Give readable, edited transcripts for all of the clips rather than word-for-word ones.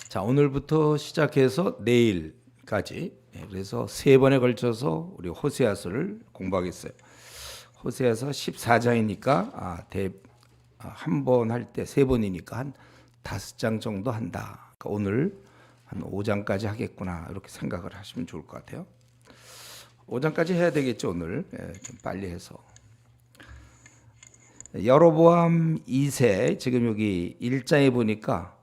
자, 오늘부터 시작해서 내일까지 그래서 세 번에 걸쳐서 우리 호세아서를 공부하겠어요. 호세아서 14장이니까 한 번 할 때 세 번이니까 한 5장 정도 한다. 그러니까 오늘 한 5장까지 하겠구나 이렇게 생각을 하시면 좋을 것 같아요. 5장까지 해야 되겠죠 오늘. 좀 빨리 해서. 여로보암 2세 지금 여기 1장에 보니까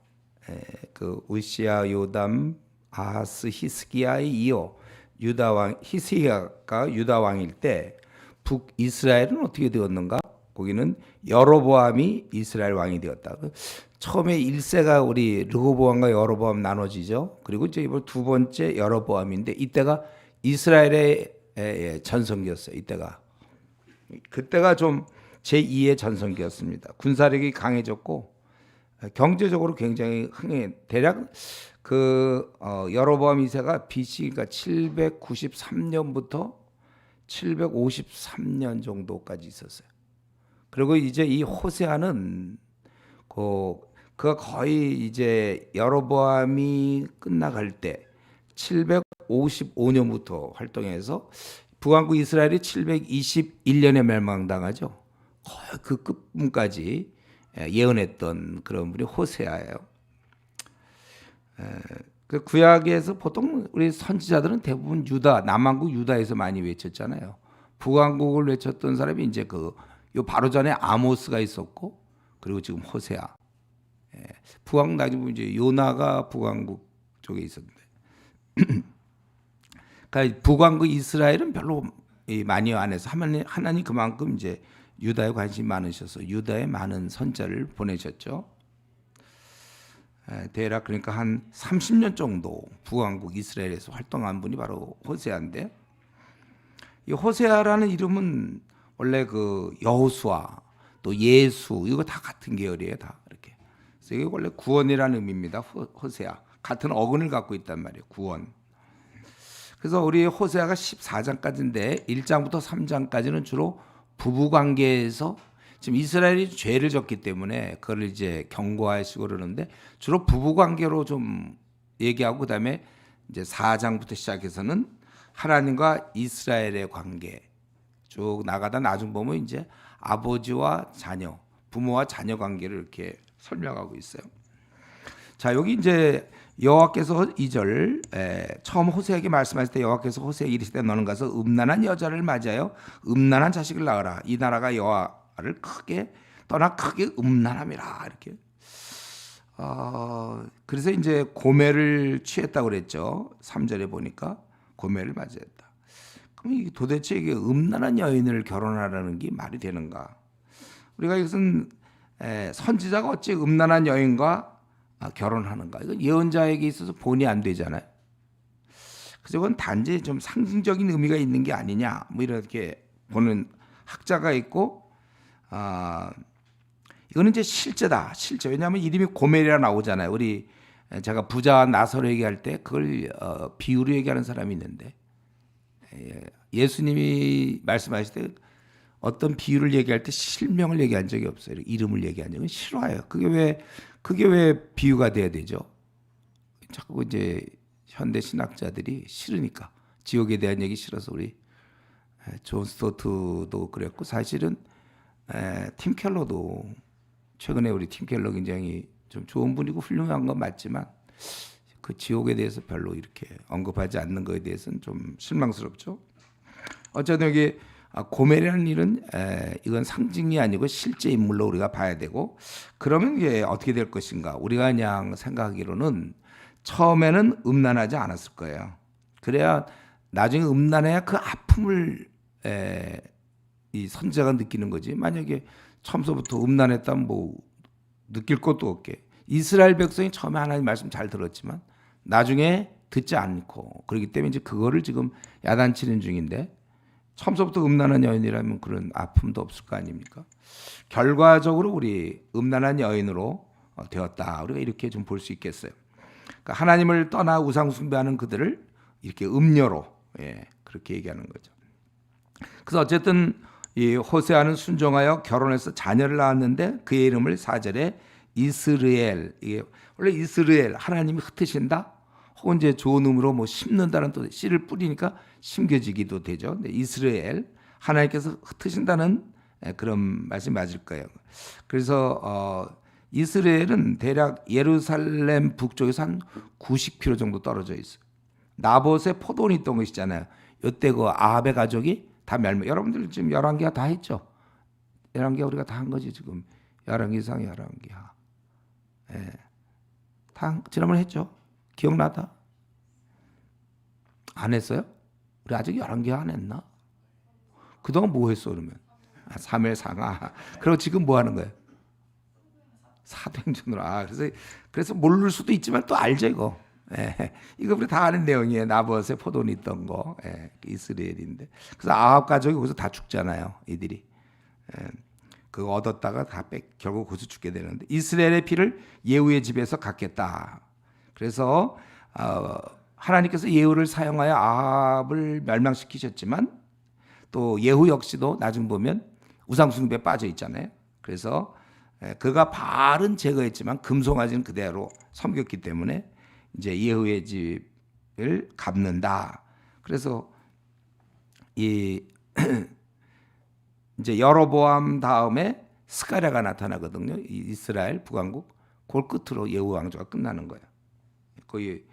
그 우시야, 요담, 아하스, 히스기야에 이어 유다 왕 히스기야가 유다 왕일 때 북이스라엘은 어떻게 되었는가? 거기는 여로보암이 이스라엘 왕이 되었다. 처음에 1세가 우리 르호보암과 여로보암 나눠지죠. 그리고 이제 이번 두 번째 여로보암인데 이때가 이스라엘의 전성기였어요. 그때가 좀 제2의 전성기였습니다. 군사력이 강해졌고 경제적으로 굉장히 흥해. 대략 여로보암 2세가 BC가 793년부터 753년 정도까지 있었어요. 그리고 이제 이 호세아는 그가 거의 이제 여로보암이 끝나갈 때 755년부터 활동해서 북왕국 이스라엘이 721년에 멸망당하죠. 거의 그 끝분까지 예언했던 그런 분이 호세아예요. 그 구약에서 보통 우리 선지자들은 대부분 유다, 남왕국 유다에서 많이 외쳤잖아요. 북왕국을 외쳤던 사람이 이제 요 바로 전에 아모스가 있었고, 그리고 지금 호세아. 북왕국 나중에 보면 이제 요나가 북왕국 쪽에 있었는데, 그러니까 북왕국 이스라엘은 별로 많이 안 해서 하나님 그만큼 이제 유다에 관심이 많으셔서 유다에 많은 선자를 보내셨죠. 대략 그러니까 한 30년 정도 북왕국 이스라엘에서 활동한 분이 바로 호세아인데, 이 호세아라는 이름은 원래 그 여호수아 또 예수 이거 다 같은 계열이에요, 다 이렇게. 그래서 이게 원래 구원이라는 의미입니다. 호세아 같은 어근을 갖고 있단 말이에요, 구원. 그래서 우리 호세아가 14장까지인데 1장부터 3장까지는 주로 부부 관계에서 지금 이스라엘이 죄를 졌기 때문에 그걸 이제 경고하시고 그러는데 주로 부부 관계로 좀 얘기하고 그다음에 이제 4장부터 시작해서는 하나님과 이스라엘의 관계 쭉 나가다 나중 보면 이제 아버지와 자녀, 부모와 자녀 관계를 이렇게 설명하고 있어요. 자, 여기 이제 여호와께서 2절 처음 호세에게 말씀하실 때 여호와께서 호세에게 이르시되 너는 가서 음란한 여자를 맞이하여 음란한 자식을 낳으라. 이 나라가 여호와를 크게 떠나 크게 음란함이라 이렇게. 그래서 이제 고매를 취했다고 그랬죠. 3절에 보니까 고매를 맞이했다. 그럼 이게 도대체 이게 음란한 여인을 결혼하라는 게 말이 되는가? 우리가 이것은 선지자가 어찌 음란한 여인과 결혼하는가? 이건 예언자에게 있어서 본이 안 되잖아요. 그래서 이건 단지 좀 상징적인 의미가 있는 게 아니냐, 뭐 이렇게 보는 학자가 있고, 이거는 이제 실제다, 실제. 왜냐하면 이름이 고멜이라 나오잖아요. 우리 제가 부자와 나사로 얘기할 때 그걸 비유로 얘기하는 사람이 있는데, 예수님이 말씀하실 때 어떤 비유를 얘기할 때 실명을 얘기한 적이 없어요. 이름을 얘기한 적은 싫어요. 그게 왜 비유가 돼야 되죠? 자꾸 이제 현대 신학자들이 싫으니까, 지옥에 대한 얘기 싫어서 우리 존 스토트도 그랬고, 사실은 팀 켈러도 최근에 우리 팀 켈러 굉장히 좀 좋은 분이고 훌륭한 건 맞지만 그 지옥에 대해서 별로 이렇게 언급하지 않는 거에 대해서는 좀 실망스럽죠. 어쨌든 여기 고멜이라는 일은 이건 상징이 아니고 실제 인물로 우리가 봐야 되고, 그러면 이게 어떻게 될 것인가? 우리가 그냥 생각하기로는 처음에는 음란하지 않았을 거예요. 그래야 나중에 음란해야 그 아픔을 이 선지자가 느끼는 거지. 만약에 처음서부터 음란했다면 뭐 느낄 것도 없게. 이스라엘 백성이 처음에 하나님 말씀 잘 들었지만 나중에 듣지 않고, 그렇기 때문에 이제 그거를 지금 야단치는 중인데, 처음부터 음란한 여인이라면 그런 아픔도 없을 거 아닙니까? 결과적으로 우리 음란한 여인으로 되었다. 우리가 이렇게 좀 볼 수 있겠어요. 그러니까 하나님을 떠나 우상 숭배하는 그들을 이렇게 음녀로 그렇게 얘기하는 거죠. 그래서 어쨌든 이 호세아는 순종하여 결혼해서 자녀를 낳았는데 그의 이름을 4절에 이스라엘, 이게 원래 이스라엘 하나님이 흩으신다. 혹은 이제 좋은 의미로 뭐 심는다는 또 씨를 뿌리니까 심겨지기도 되죠. 근데 이스라엘 하나님께서 흩으신다는 그런 말씀이 맞을 거예요. 그래서 이스라엘은 대략 예루살렘 북쪽에서 한 90km 정도 떨어져 있어요. 나봇에 포도원이 있던 것이잖아요. 이때 그 아합의 가족이 다 멸망. 여러분들 지금 열왕기하 다 했죠? 열왕기하 우리가 다 한 거지 지금. 열왕기상 열왕기하. 예. 다 지난번에 했죠. 기억나다? 안 했어요? 우리 아직 열왕기하 안 했나? 그동안 뭐 했어 그러면? 사무엘상하. 그리고 지금 뭐 하는 거예요? 사도행전으로. 그래서 모를 수도 있지만 또 알죠 이거. 예, 이거 우리 다 아는 내용이에요. 나봇에 포도원이 있던 거. 예, 이스라엘인데. 그래서 아합 가족이 거기서 다 죽잖아요. 이들이. 예, 그거 얻었다가 결국 거기서 죽게 되는데 이스라엘의 피를 예후의 집에서 갖겠다. 그래서 하나님께서 예후를 사용하여 아합을 멸망시키셨지만 또 예후 역시도 나중 보면 우상숭배에 빠져 있잖아요. 그래서 그가 바알은 제거했지만 금송아지는 그대로 섬겼기 때문에 이제 예후의 집을 갚는다. 그래서 이 이제 여로보암 다음에 스가랴가 나타나거든요. 이스라엘 북왕국 골 끝으로 예후 왕조가 끝나는 거예요. 거의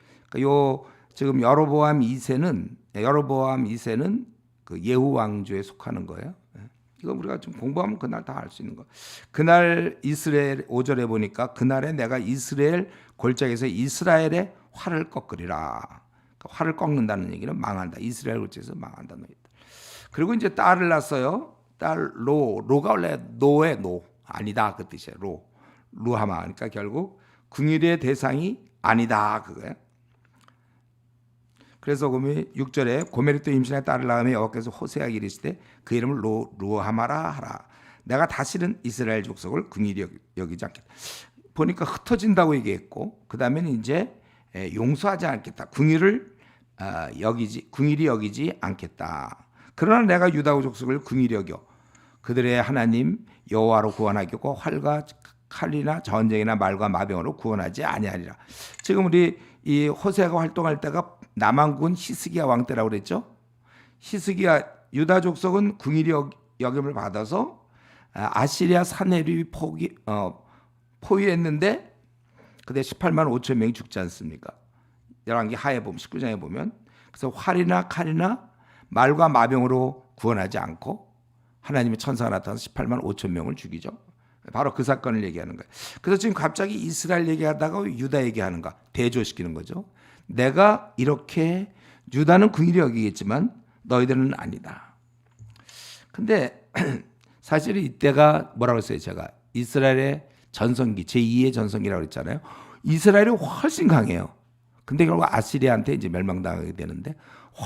요 지금 여로보암 2세는 그 예후 왕조에 속하는 거예요. 이거 우리가 좀 공부하면 그날 다 알 수 있는 거. 그날 이스라엘 5절에 보니까 그날에 내가 이스라엘 골짜기에서 이스라엘의 활을 꺾으리라. 그러니까 활을 꺾는다는 얘기는 망한다. 이스라엘 골짜기에서 망한다는 얘기다. 그리고 이제 딸을 낳았어요. 딸 로가 원래 노의 노 아니다 그 뜻이에요. 루하마. 그러니까 결국 궁일의 대상이 아니다 그거예요. 그래서 그러면 6절에 고멜이 또 임신하여 딸을 낳으며 여호와께서 호세아에게 이르시되 그 이름을 루하마라 하라. 내가 다시는 이스라엘 족속을 궁일이 여기지 않겠다. 보니까 흩어진다고 얘기했고 그 다음에는 이제 용서하지 않겠다. 궁일이 여기지 않겠다. 그러나 내가 유다 족속을 궁일이 여겨 그들의 하나님 여호와로 구원하겠고 활과 칼이나 전쟁이나 말과 마병으로 구원하지 아니하리라. 지금 우리 이 호세아가 활동할 때가 남한군 히스기야 왕 때라고 그랬죠. 히스기야 유다 족속은 궁일이 여김을 받아서 아시리아 사내립이 포위했는데 그때 18만 5천 명이 죽지 않습니까? 열왕기 하에 보면 19장에 보면 그래서 활이나 칼이나 말과 마병으로 구원하지 않고 하나님의 천사가 나타나서 18만 5천 명을 죽이죠. 바로 그 사건을 얘기하는 거예요. 그래서 지금 갑자기 이스라엘 얘기하다가 유다 얘기하는가 대조시키는 거죠. 내가 이렇게 유다는 궁일이 여기겠지만 너희들은 아니다. 근데 사실 이때가 뭐라고 했어요? 제가 이스라엘의 전성기 제2의 전성기라고 했잖아요. 이스라엘이 훨씬 강해요. 근데 결국 아시리아한테 이제 멸망당하게 되는데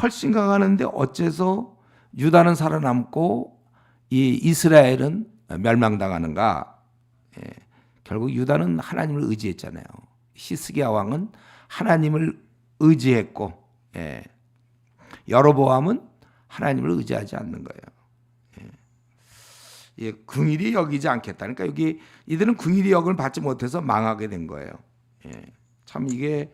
훨씬 강하는데 어째서 유다는 살아남고 이 이스라엘은 멸망당하는가? 결국 유다는 하나님을 의지했잖아요. 히스기야 왕은 하나님을 의지했고 여로보암은 하나님을 의지하지 않는 거예요. 궁일이 여기지 않겠다. 그러니까 여기 이들은 궁일이 여김을 받지 못해서 망하게 된 거예요. 참 이게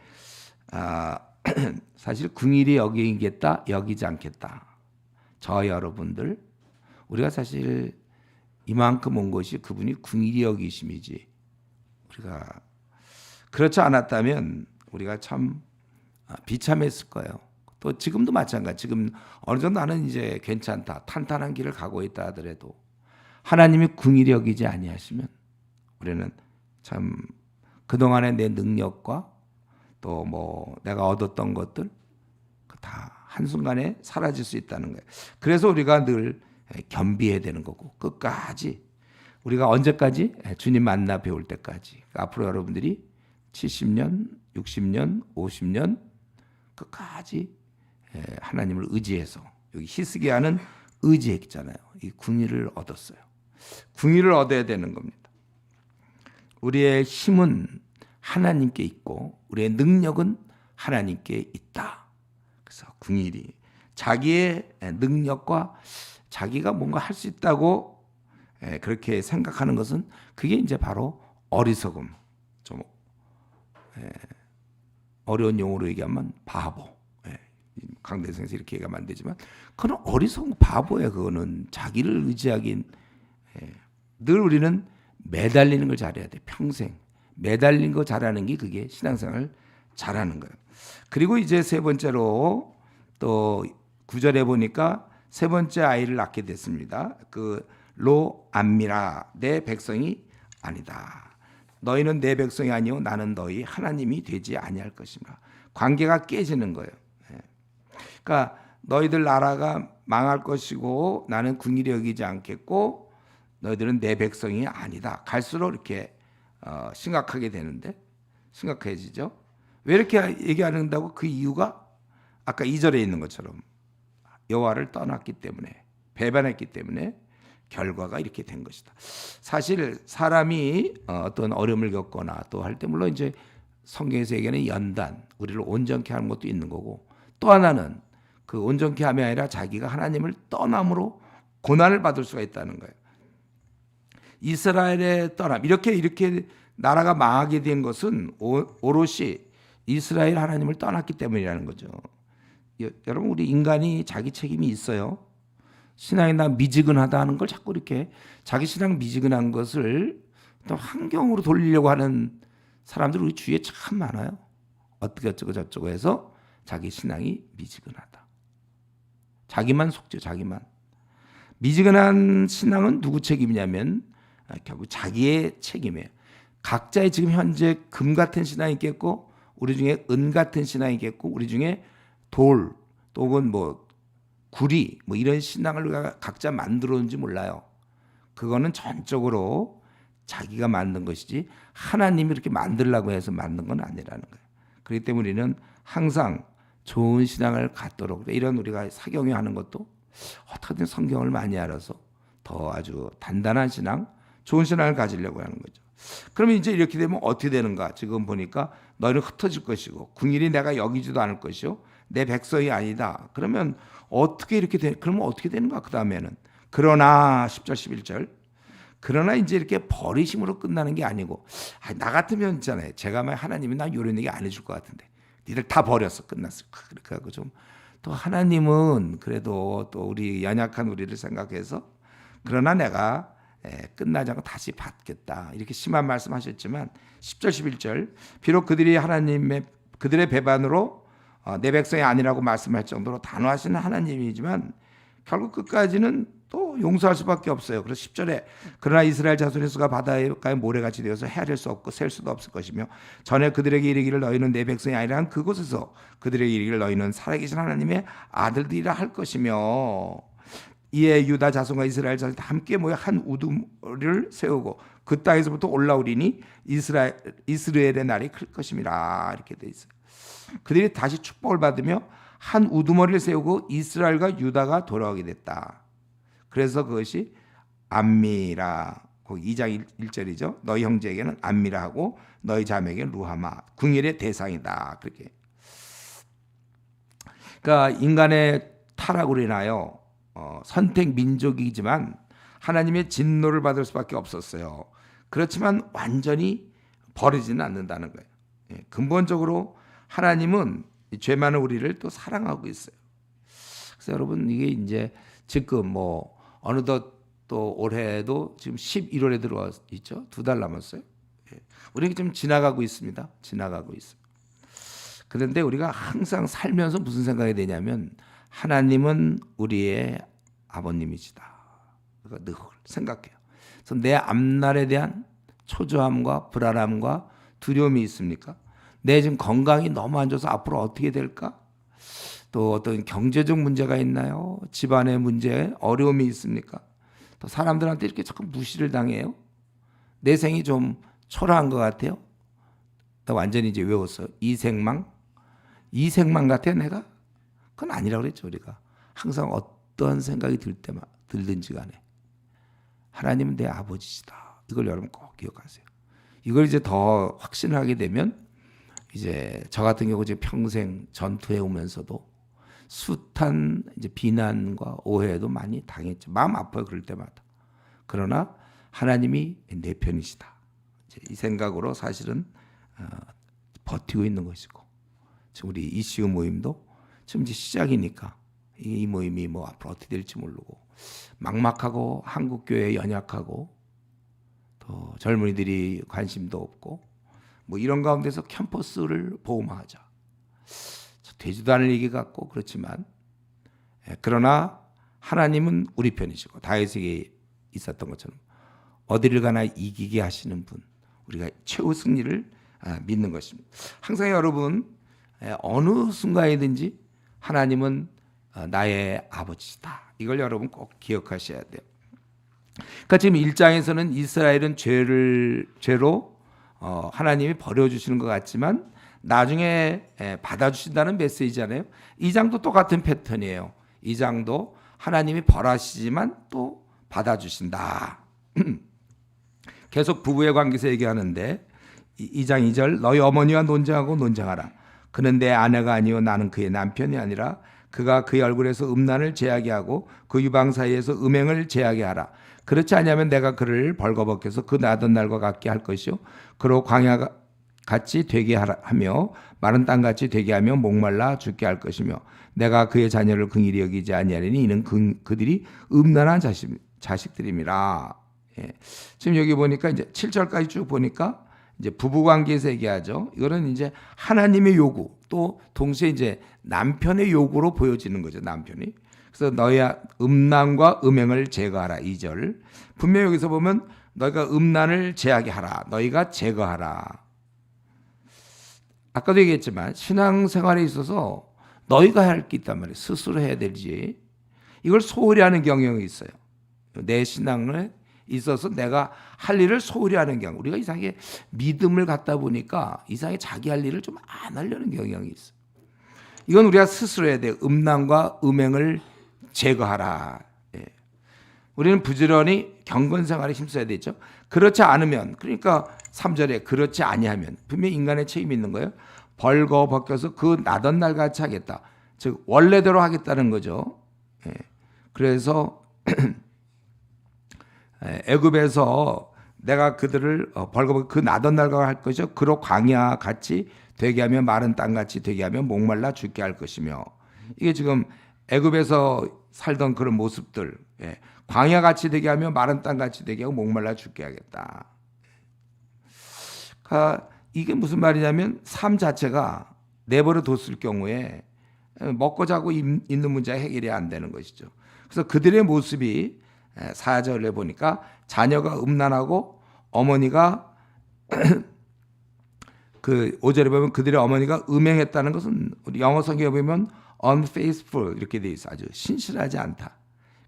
사실 궁일이 여기지 않겠다. 저 여러분들 우리가 사실 이만큼 온 것이 그분이 궁일이 여기심이지. 우리가 그렇지 않았다면 우리가 참 비참했을 거예요. 또 지금도 마찬가지. 지금 어느 정도 나는 이제 괜찮다. 탄탄한 길을 가고 있다 하더라도 하나님이 궁일이 여기지 아니하시면 우리는 참 그동안의 내 능력과 또 뭐 내가 얻었던 것들 다 한순간에 사라질 수 있다는 거예요. 그래서 우리가 늘 겸비해야 되는 거고 끝까지 우리가 언제까지 주님 만나 배울 때까지 앞으로 여러분들이 70년, 60년, 50년 끝까지 하나님을 의지해서 여기 히스기야는 의지했잖아요. 이 궁일을 얻었어요. 궁일을 얻어야 되는 겁니다. 우리의 힘은 하나님께 있고 우리의 능력은 하나님께 있다. 그래서 궁일이 자기의 능력과 자기가 뭔가 할 수 있다고 그렇게 생각하는 것은 그게 이제 바로 어리석음, 좀 어려운 용어로 얘기하면 바보. 강대성에서 이렇게 얘기하면 안 되지만 그건 어리석은 바보예요. 그거는 자기를 의지하긴 늘 우리는 매달리는 걸 잘해야 돼. 평생 매달리는 거 잘하는 게 그게 신앙생활 잘하는 거예요. 그리고 이제 세 번째로 또 9절에 보니까 세 번째 아이를 낳게 됐습니다. 그 로 암미라 내 백성이 아니다. 너희는 내 백성이 아니요 나는 너희 하나님이 되지 아니할 것이라. 관계가 깨지는 거예요. 그러니까 너희들 나라가 망할 것이고 나는 긍휼히 여기지 않겠고 너희들은 내 백성이 아니다. 갈수록 이렇게 심각하게 되는데 심각해지죠. 왜 이렇게 얘기한다고? 그 이유가 아까 2절에 있는 것처럼 여호와를 떠났기 때문에 배반했기 때문에 결과가 이렇게 된 것이다. 사실 사람이 어떤 어려움을 겪거나 또 할 때 물론 이제 성경에서 얘기하는 연단 우리를 온전케 하는 것도 있는 거고 또 하나는 그 온전케 함이 아니라 자기가 하나님을 떠남으로 고난을 받을 수가 있다는 거예요. 이스라엘의 떠남 이렇게 나라가 망하게 된 것은 오롯이 이스라엘 하나님을 떠났기 때문이라는 거죠. 여러분 우리 인간이 자기 책임이 있어요. 신앙이 나 미지근하다 하는 걸 자꾸 이렇게 자기 신앙 미지근한 것을 또 환경으로 돌리려고 하는 사람들 우리 주위에 참 많아요. 어떻게 어쩌고 저쩌고 해서 자기 신앙이 미지근하다. 자기만 속죠. 자기만. 미지근한 신앙은 누구 책임이냐면 결국 자기의 책임이에요. 각자의 지금 현재 금 같은 신앙이 있겠고 우리 중에 은 같은 신앙이 있겠고 우리 중에 돌 또는 뭐 구리 뭐 이런 신앙을 우리가 각자 만들었는지 몰라요. 그거는 전적으로 자기가 만든 것이지 하나님이 이렇게 만들라고 해서 만든 건 아니라는 거예요. 그렇기 때문에 우리는 항상 좋은 신앙을 갖도록 이런 우리가 사경유하는 것도 어떻게든 성경을 많이 알아서 더 아주 단단한 신앙, 좋은 신앙을 가지려고 하는 거죠. 그러면 이제 이렇게 되면 어떻게 되는가? 지금 보니까 너희는 흩어질 것이고 궁일이 내가 여기지도 않을 것이요 내 백성이 아니다. 그러면 어떻게 이렇게 그러면 어떻게 되는가? 그 다음에는 그러나 10절 11절 그러나 이제 이렇게 버리심으로 끝나는 게 아니고 나 같으면 있잖아요. 제가 막 하나님이 나 이런 얘기 안 해줄 것 같은데 니들 다 버렸어 끝났어. 그렇게 하고 좀 또 하나님은 그래도 또 우리 연약한 우리를 생각해서 그러나 내가 끝나지 않고 다시 받겠다 이렇게 심한 말씀하셨지만 10절 11절 비록 그들이 그들의 배반으로 내 백성이 아니라고 말씀할 정도로 단호하시는 하나님이지만 결국 끝까지는 또 용서할 수밖에 없어요. 그래서 10절에 그러나 이스라엘 자손의 수가 바다의 모래같이 되어서 헤아릴 수 없고 셀 수도 없을 것이며 전에 그들에게 이르기를 너희는 내 백성이 아니라 그곳에서 그들에게 이르기를 너희는 살아계신 하나님의 아들들이라 할 것이며 이에 유다 자손과 이스라엘 자손이 함께 모여 한 우두머리를 세우고 그 땅에서부터 올라오리니 이스라엘의 날이 클 것임이라 이렇게 돼 있어요. 그들이 다시 축복을 받으며 한 우두머리를 세우고 이스라엘과 유다가 돌아오게 됐다. 그래서 그것이 암미라 2장 1절이죠. 너희 형제에게는 암미라 하고 너희 자매에게는 루하마 궁일의 대상이다. 그렇게. 그러니까 인간의 타락으로 인하여 선택 민족이지만 하나님의 진노를 받을 수밖에 없었어요. 그렇지만 완전히 버리지는 않는다는 거예요. 근본적으로 하나님은 죄 많은 우리를 또 사랑하고 있어요. 그래서 여러분 이게 이제 지금 뭐 어느덧 또 올해도 지금 11월에 들어와 있죠. 2달 남았어요. 우리가 좀 지나가고 있습니다. 지나가고 있어요. 그런데 우리가 항상 살면서 무슨 생각이 되냐면 하나님은 우리의 아버님이시다. 그러니까 늘 생각해요. 그래서 내 앞날에 대한 초조함과 불안함과 두려움이 있습니까? 내 지금 건강이 너무 안 좋아서 앞으로 어떻게 될까? 또 어떤 경제적 문제가 있나요? 집안의 문제, 어려움이 있습니까? 또 사람들한테 이렇게 자꾸 무시를 당해요. 내 생이 좀 초라한 것 같아요. 나 완전히 이제 외웠어요. 이생망 같아요, 내가? 그건 아니라고 그랬죠, 우리가. 항상 어떠한 생각이 들든지 간에 하나님은 내 아버지시다. 이걸 여러분 꼭 기억하세요. 이걸 이제 더 확신하게 되면 이제 저 같은 경우 이제 평생 전투해 오면서도 숱한 이제 비난과 오해도 많이 당했죠. 마음 아파요, 그럴 때마다. 그러나 하나님이 내 편이시다. 이 생각으로 사실은 버티고 있는 것이고, 지금 우리 이슈 모임도 지금 이제 시작이니까 이 모임이 뭐 앞으로 어떻게 될지 모르고 막막하고 한국 교회에 연약하고 또 젊은이들이 관심도 없고 뭐 이런 가운데서 캠퍼스를 보호하자. 되지도 않을 얘기 같고 그렇지만 그러나 하나님은 우리 편이시고 다윗에게 있었던 것처럼 어디를 가나 이기게 하시는 분, 우리가 최후 승리를 믿는 것입니다. 항상 여러분 어느 순간이든지 하나님은 나의 아버지다. 이걸 여러분 꼭 기억하셔야 돼요. 그러니까 지금 1장에서는 이스라엘은 죄로 하나님이 버려주시는 것 같지만 나중에 받아주신다는 메시지잖아요. 2장도 똑같은 패턴이에요. 2장도 하나님이 벌하시지만 또 받아주신다. 계속 부부의 관계에서 얘기하는데 2장 2절 너희 어머니와 논쟁하고 논쟁하라. 그는 내 아내가 아니요 나는 그의 남편이 아니라 그가 그의 얼굴에서 음란을 제하게 하고 그 유방 사이에서 음행을 제하게 하라. 그렇지 아니하면 내가 그를 벌거벗겨서 그 나던 날과 같게 할 것이요 그로 광야 같이 되게 하며 마른 땅같이 되게 하며 목말라 죽게 할 것이며 내가 그의 자녀를 긍일히 여기지 아니하리니 이는 그들이 음란한 자식들임이라. 예. 지금 여기 보니까 이제 7절까지 쭉 보니까 이제 부부 관계에서 얘기하죠. 이거는 이제 하나님의 요구 또 동시에 이제 남편의 요구로 보여지는 거죠. 남편이. 그래서 너희야 음란과 음행을 제거하라. 2절. 분명히 여기서 보면 너희가 음란을 제하게 하라. 너희가 제거하라. 아까도 얘기했지만 신앙생활에 있어서 너희가 할 게 있단 말이에요. 스스로 해야 되지. 이걸 소홀히 하는 경향이 있어요. 내 신앙에 있어서 내가 할 일을 소홀히 하는 경우. 우리가 이상하게 믿음을 갖다 보니까 이상하게 자기 할 일을 좀 안 하려는 경향이 있어요. 이건 우리가 스스로 해야 돼요. 음란과 음행을 제거하라. 예. 우리는 부지런히 경건생활에 힘써야 되죠. 그렇지 않으면 그러니까 3절에 그렇지 아니하면 분명히 인간의 책임이 있는 거예요. 벌거벗겨서 그 나던 날 같이 하겠다. 즉 원래대로 하겠다는 거죠. 예. 그래서 애굽에서 내가 그들을 벌거벗겨 그 나던 날과 할 것이요 그로 광야 같이 되게 하며 마른 땅 같이 되게 하며 목말라 죽게 할 것이며 이게 지금 애굽에서 살던 그런 모습들 광야 같이 되게 하며 마른 땅 같이 되게 하고 목말라 죽게 하겠다. 그러니까 이게 무슨 말이냐면 삶 자체가 내버려 뒀을 경우에 먹고 자고 있는 문제가 해결이 안 되는 것이죠. 그래서 그들의 모습이 4절에 보니까 자녀가 음란하고 어머니가 그 5절에 보면 그들의 어머니가 음행했다는 것은 우리 영어 성경에 보면 unfaithful 이렇게 돼 있어. 아주 신실하지 않다.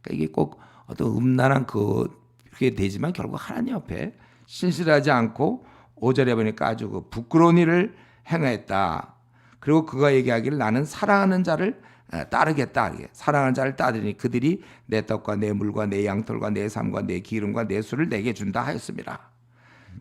그러니까 이게 꼭 어떤 음란한 그게 되지만 결국 하나님 앞에 신실하지 않고 5절에 보니까 아주 그 부끄러운 일을 행했다. 그리고 그가 얘기하기를 나는 사랑하는 자를 따르겠다. 사랑하는 자를 따르니 그들이 내 떡과 내 물과 내 양털과 내 삶과 내 기름과 내 술을 내게 준다 하였습니다.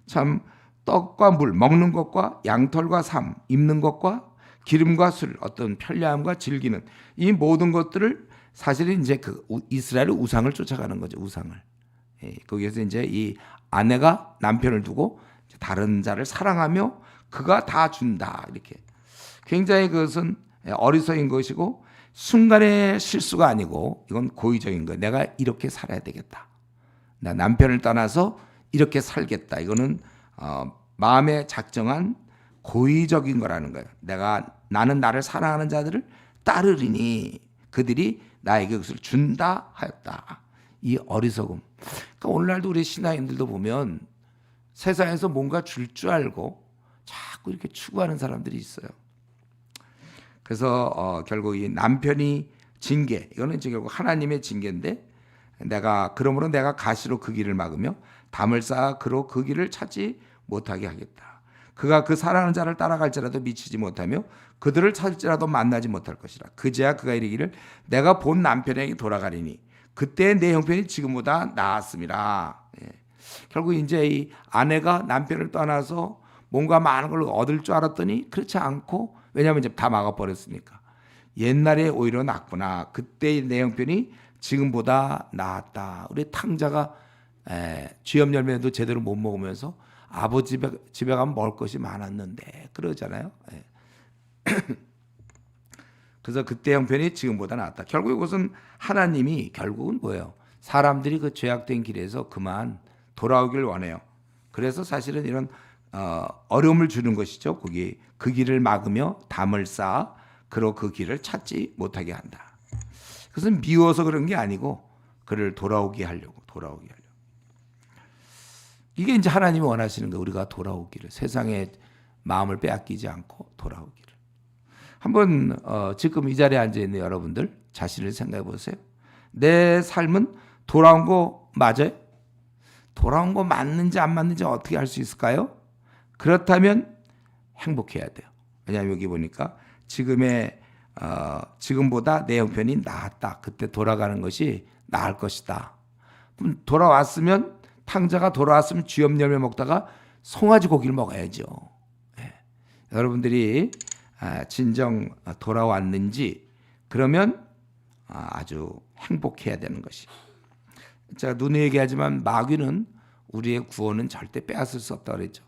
참 떡과 물 먹는 것과 양털과 삶 입는 것과 기름과 술 어떤 편리함과 즐기는 이 모든 것들을 사실은 이제 그 이스라엘의 우상을 쫓아가는 거죠. 우상을. 거기에서 이제 이 아내가 남편을 두고 다른 자를 사랑하며 그가 다 준다. 이렇게 굉장히 그것은 어리석인 것이고 순간의 실수가 아니고 이건 고의적인 거예요. 내가 이렇게 살아야 되겠다. 나 남편을 떠나서 이렇게 살겠다. 이거는 마음에 작정한 고의적인 거라는 거예요. 나는 나를 사랑하는 자들을 따르리니 그들이 나에게 그것을 준다 하였다. 이 어리석음. 그러니까 오늘날도 우리 신앙인들도 보면 세상에서 뭔가 줄 줄 알고 자꾸 이렇게 추구하는 사람들이 있어요. 그래서 결국 이 남편이 징계, 이거는 이제 결국 하나님의 징계인데 그러므로 내가 가시로 그 길을 막으며 담을 쌓아 그로 그 길을 찾지 못하게 하겠다. 그가 그 사랑하는 자를 따라갈지라도 미치지 못하며 그들을 찾을지라도 만나지 못할 것이라. 그제야 그가 이르기를 내가 본 남편에게 돌아가리니 그때 내 형편이 지금보다 나았습니다. 결국 이제 이 아내가 남편을 떠나서 뭔가 많은 걸 얻을 줄 알았더니 그렇지 않고 왜냐하면 이제 다 막아버렸으니까 옛날에 오히려 낫구나. 그때의 내 형편이 지금보다 나았다. 우리 탕자가 쥐염 열매도 제대로 못 먹으면서 아버지 집에 가면 먹을 것이 많았는데 그러잖아요. 예. 그래서 그때 형편이 지금보다 낫다. 결국 이것은 하나님이 결국은 뭐예요? 사람들이 그 죄악된 길에서 그만 돌아오길 원해요. 그래서 사실은 이런 어려움을 주는 것이죠. 거기 그 길을 막으며 담을 쌓아 그로 그 길을 찾지 못하게 한다. 그것은 미워서 그런 게 아니고 그를 돌아오게 하려고. 이게 이제 하나님이 원하시는 거예요. 우리가 돌아오기를, 세상에 마음을 빼앗기지 않고 돌아오기를. 한번 지금 이 자리에 앉아 있는 여러분들 자신을 생각해 보세요. 내 삶은 돌아온 거 맞아요? 돌아온 거 맞는지 안 맞는지 어떻게 알 수 있을까요? 그렇다면 행복해야 돼요. 왜냐하면 여기 보니까 지금보다 내 형편이 나았다. 그때 돌아가는 것이 나을 것이다. 그럼 돌아왔으면 탕자가 돌아왔으면 쥐염 열매 먹다가 송아지 고기를 먹어야죠. 예. 여러분들이 진정 돌아왔는지 그러면 아주 행복해야 되는 것이. 제가 누누이 얘기하지만 마귀는 우리의 구원은 절대 빼앗을 수 없다고 그랬죠.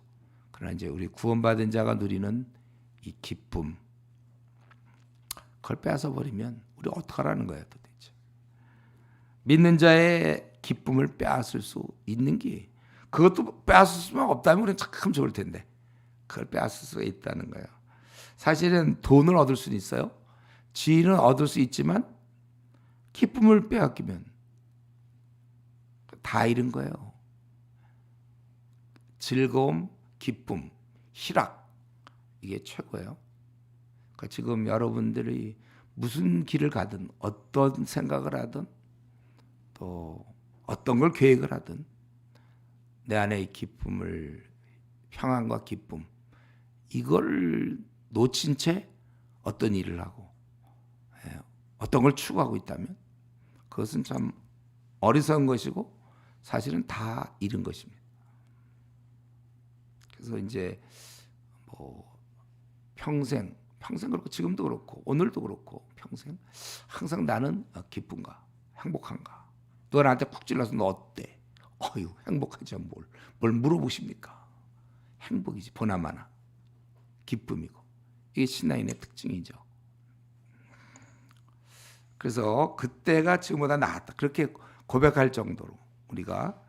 그러나 이제 우리 구원받은 자가 누리는 이 기쁨, 그걸 빼앗아 버리면 우리 어떡하라는 거예요 도대체. 믿는 자의 기쁨을 빼앗을 수 있는 게, 그것도 빼앗을 수만 없다면 우리는 참 좋을 텐데 그걸 빼앗을 수가 있다는 거예요. 사실은 돈을 얻을 수는 있어요. 지위는 얻을 수 있지만 기쁨을 빼앗기면 다 잃은 거예요. 즐거움, 기쁨, 희락, 이게 최고예요. 그러니까 지금 여러분들이 무슨 길을 가든 어떤 생각을 하든 또 어떤 걸 계획을 하든 내 안에 이 기쁨을, 평안과 기쁨, 이걸 놓친 채 어떤 일을 하고 어떤 걸 추구하고 있다면 그것은 참 어리석은 것이고 사실은 다 잃은 것입니다. 그래서 이제 평생 그렇고 지금도 그렇고 오늘도 그렇고 평생 항상 나는 기쁜가 행복한가. 누가 나한테 푹 찔러서 너 어때? 어휴 행복하지 뭘 물어보십니까? 행복이지 보나마나 기쁨이고, 이게 신앙인의 특징이죠. 그래서 그때가 지금보다 나았다 그렇게 고백할 정도로 우리가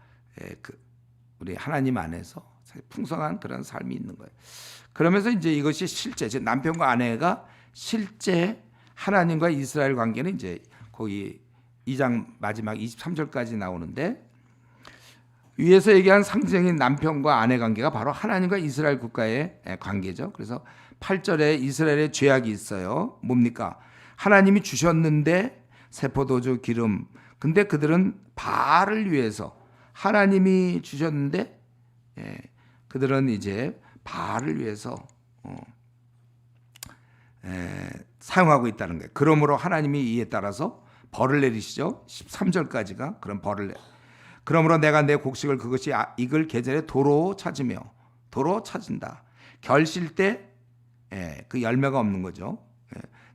우리 하나님 안에서 풍성한 그런 삶이 있는 거예요. 그러면서 이제 이것이 실제 남편과 아내가 실제 하나님과 이스라엘 관계는 이제 거기 2장 마지막 23절까지 나오는데, 위에서 얘기한 상징인 남편과 아내 관계가 바로 하나님과 이스라엘 국가의 관계죠. 그래서 8절에 이스라엘의 죄악이 있어요. 뭡니까? 하나님이 주셨는데 세포도주 기름, 근데 그들은 바알을 위해서, 하나님이 주셨는데 그들은 이제 바알을 위해서 사용하고 있다는 거예요. 그러므로 하나님이 이에 따라서 벌을 내리시죠. 13절까지가 그런 벌을 그러므로 내가 내 곡식을 그것이 익을 계절에 도로 찾은다. 결실 때 그 열매가 없는 거죠.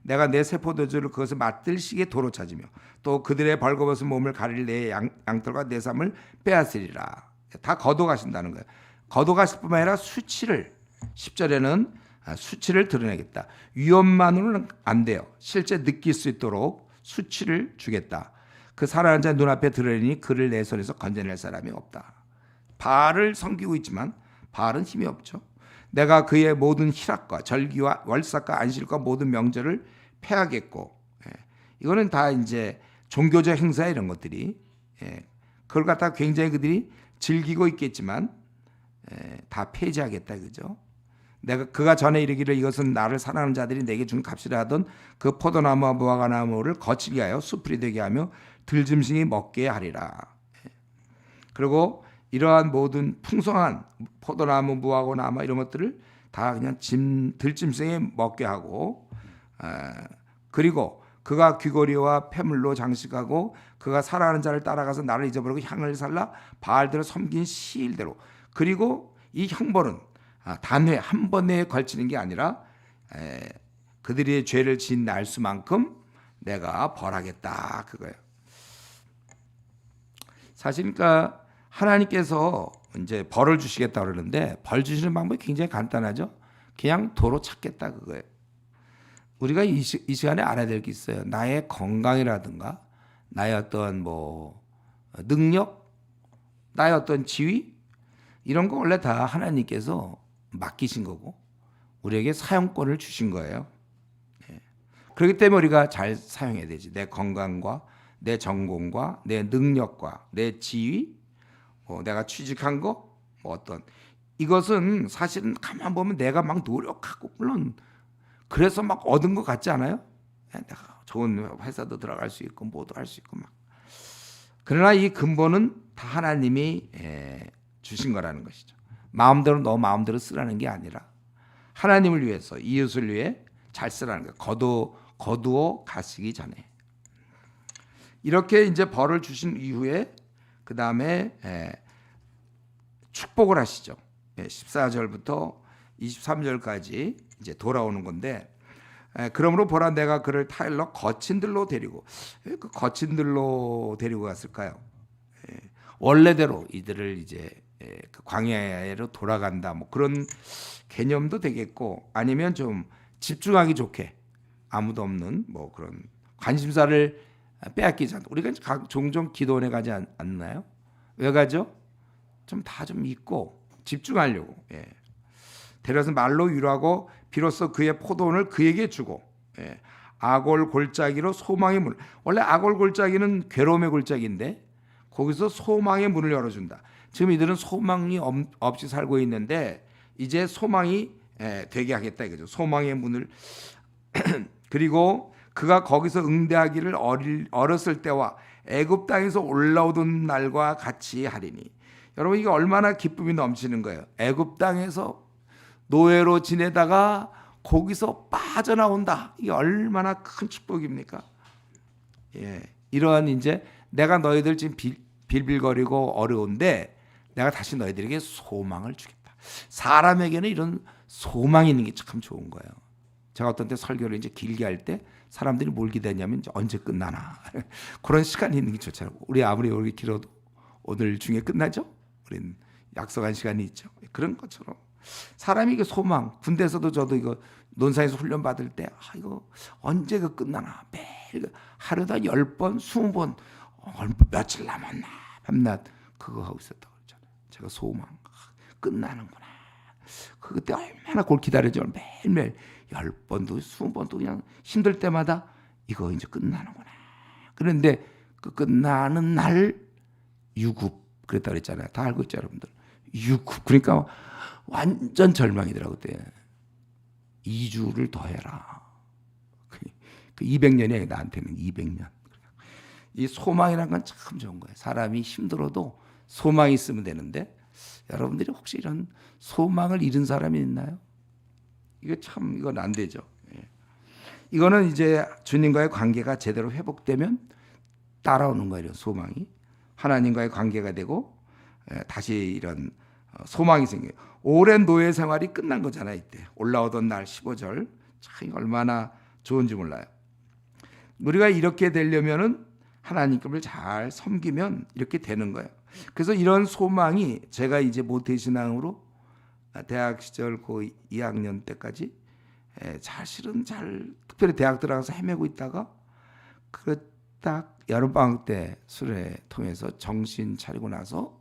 내가 내 세포도주를 그것을 맛들 시기에 도로 찾으며 또 그들의 벌거벗은 몸을 가릴 내 양털과 내 삶을 빼앗으리라. 다 거둬가신다는 거예요. 거둬가실 뿐만 아니라 수치를, 10절에는 수치를 드러내겠다. 위험만으로는 안 돼요. 실제 느낄 수 있도록 수치를 주겠다. 그 살아난 자 눈앞에 드러내니 그를 내 손에서 건져낼 사람이 없다. 바알을 섬기고 있지만 바알은 힘이 없죠. 내가 그의 모든 희락과 절기와 월삭과 안식과 모든 명절을 폐하겠고, 이거는 다 이제 종교적 행사 이런 것들이 그걸 갖다 굉장히 그들이 즐기고 있겠지만 다 폐지하겠다 그죠? 내가 그가 전에 이르기를 이것은 나를 사랑하는 자들이 내게 준 값이라 하던 그 포도나무와 무화과나무를 거칠게 하여 수풀이 되게 하며 들짐승이 먹게 하리라. 그리고 이러한 모든 풍성한 포도나무, 무화과나무 이런 것들을 다 그냥 들짐승이 먹게 하고, 그리고 그가 귀고리와 폐물로 장식하고 그가 사랑하는 자를 따라가서 나를 잊어버리고 향을 살라 바알들을 섬긴 시일대로. 그리고 이 형벌은 단회 한 번에 걸치는 게 아니라 그들의 죄를 지은 날 수만큼 내가 벌하겠다 그거예요. 사실 그러니까 하나님께서 이제 벌을 주시겠다 그러는데 벌 주시는 방법이 굉장히 간단하죠. 그냥 도로 찾겠다 그거예요. 우리가 이 시간에 알아야 될 게 있어요. 나의 건강이라든가 나의 어떤 뭐 능력, 나의 어떤 지위 이런 거 원래 다 하나님께서 맡기신 거고 우리에게 사용권을 주신 거예요. 그렇기 때문에 우리가 잘 사용해야 되지. 내 건강과 내 전공과 내 능력과 내 지위, 내가 취직한 거, 뭐 어떤 이것은 사실은 가만 보면 내가 막 노력하고 물론 그래서 막 얻은 것 같지 않아요? 내가 좋은 회사도 들어갈 수 있고 뭐도 할 수 있고 막. 그러나 이 근본은 다 하나님이 주신 거라는 것이죠. 마음대로 너 마음대로 쓰라는 게 아니라 하나님을 위해서 이웃을 위해 잘 쓰라는 거예요. 거두어 가시기 전에. 이렇게 이제 벌을 주신 이후에 그 다음에 축복을 하시죠. 14절부터 23절까지 이제 돌아오는 건데 그러므로 보라 내가 그를 타일러 거친들로 데리고 그 거친들로 데리고 갔을까요? 원래대로 이들을 이제 그 광야로 돌아간다 뭐 그런 개념도 되겠고 아니면 좀 집중하기 좋게 아무도 없는 뭐 그런 관심사를 빼앗기지 않고 우리가 종종 기도원에 가지 않나요? 왜 가죠? 좀 다 좀 잊고 집중하려고. 데려서 말로 위로하고 비로소 그의 포도원을 그에게 주고 아골 골짜기로 소망의 문. 원래 아골 골짜기는 괴로움의 골짜기인데 거기서 소망의 문을 열어준다. 지금 이들은 소망이 없이 살고 있는데 이제 소망이 되게 하겠다 이거죠. 소망의 문을 그리고 그가 거기서 응대하기를 어렸을 때와 애굽 땅에서 올라오던 날과 같이 하리니. 여러분 이게 얼마나 기쁨이 넘치는 거예요. 애굽 땅에서 노예로 지내다가 거기서 빠져나온다. 이게 얼마나 큰 축복입니까? 이러한 이제 내가 너희들 지금 빌빌거리고 어려운데 내가 다시 너희들에게 소망을 주겠다. 사람에게는 이런 소망이 있는 게 참 좋은 거예요. 제가 어떤 때 설교를 이제 길게 할 때 사람들이 뭘 기대냐면 언제 끝나나 그런 시간이 있는 게 좋잖아요. 우리 아무리 오래 길어도 오늘 중에 끝나죠? 우리는 약속한 시간이 있죠. 그런 것처럼 사람이 이게 소망. 군대에서도 저도 이거 논산에서 훈련 받을 때 이거 언제 그 끝나나 매일 하루다 10번, 20번 며칠 남았나 밤낮 그거 하고 있었다고 그러잖아요. 제가 소망 끝나는구나. 그때 얼마나 그걸 기다려죠. 매일매일 10번도 20번도 그냥 힘들 때마다 이거 이제 끝나는구나. 그런데 그 끝나는 날 유급 그랬다 그랬잖아요. 다 알고 있죠, 여러분들. 유급 그러니까 완전 절망이더라고 그때. 2주를 더 해라. 그 200년이 나한테는 200년. 이 소망이라는 건 참 좋은 거예요. 사람이 힘들어도 소망이 있으면 되는데 여러분들이 혹시 이런 소망을 잃은 사람이 있나요? 이건 안 되죠. 이거는 이제 주님과의 관계가 제대로 회복되면 따라오는 거예요. 이런 소망이 하나님과의 관계가 되고 다시 이런 소망이 생겨요. 오랜 노예 생활이 끝난 거잖아요. 이때 올라오던 날 15절 참 얼마나 좋은지 몰라요. 우리가 이렇게 되려면은 하나님을 잘 섬기면 이렇게 되는 거예요. 그래서 이런 소망이 제가 이제 모태신앙으로 대학 시절 그 2학년 때까지 사실은 특별히 대학 들어가서 헤매고 있다가 딱 여름방학 때 수련회 통해서 정신 차리고 나서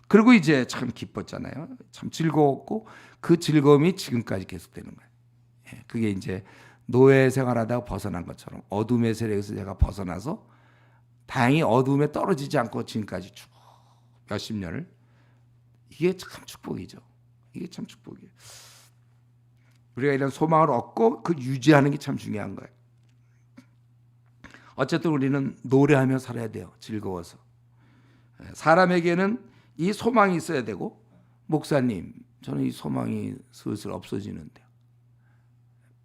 그리고 이제 참 기뻤잖아요. 참 즐거웠고 그 즐거움이 지금까지 계속되는 거예요. 그게 이제 노예 생활하다가 벗어난 것처럼 어둠의 세력에서 제가 벗어나서 다행히 어둠에 떨어지지 않고 지금까지 쭉 몇십 년을 이게 참 축복이죠. 이게 참 축복이에요. 우리가 이런 소망을 얻고 그 유지하는 게 참 중요한 거예요. 어쨌든 우리는 노래하며 살아야 돼요. 즐거워서. 사람에게는 이 소망이 있어야 되고 목사님 저는 이 소망이 슬슬 없어지는데요.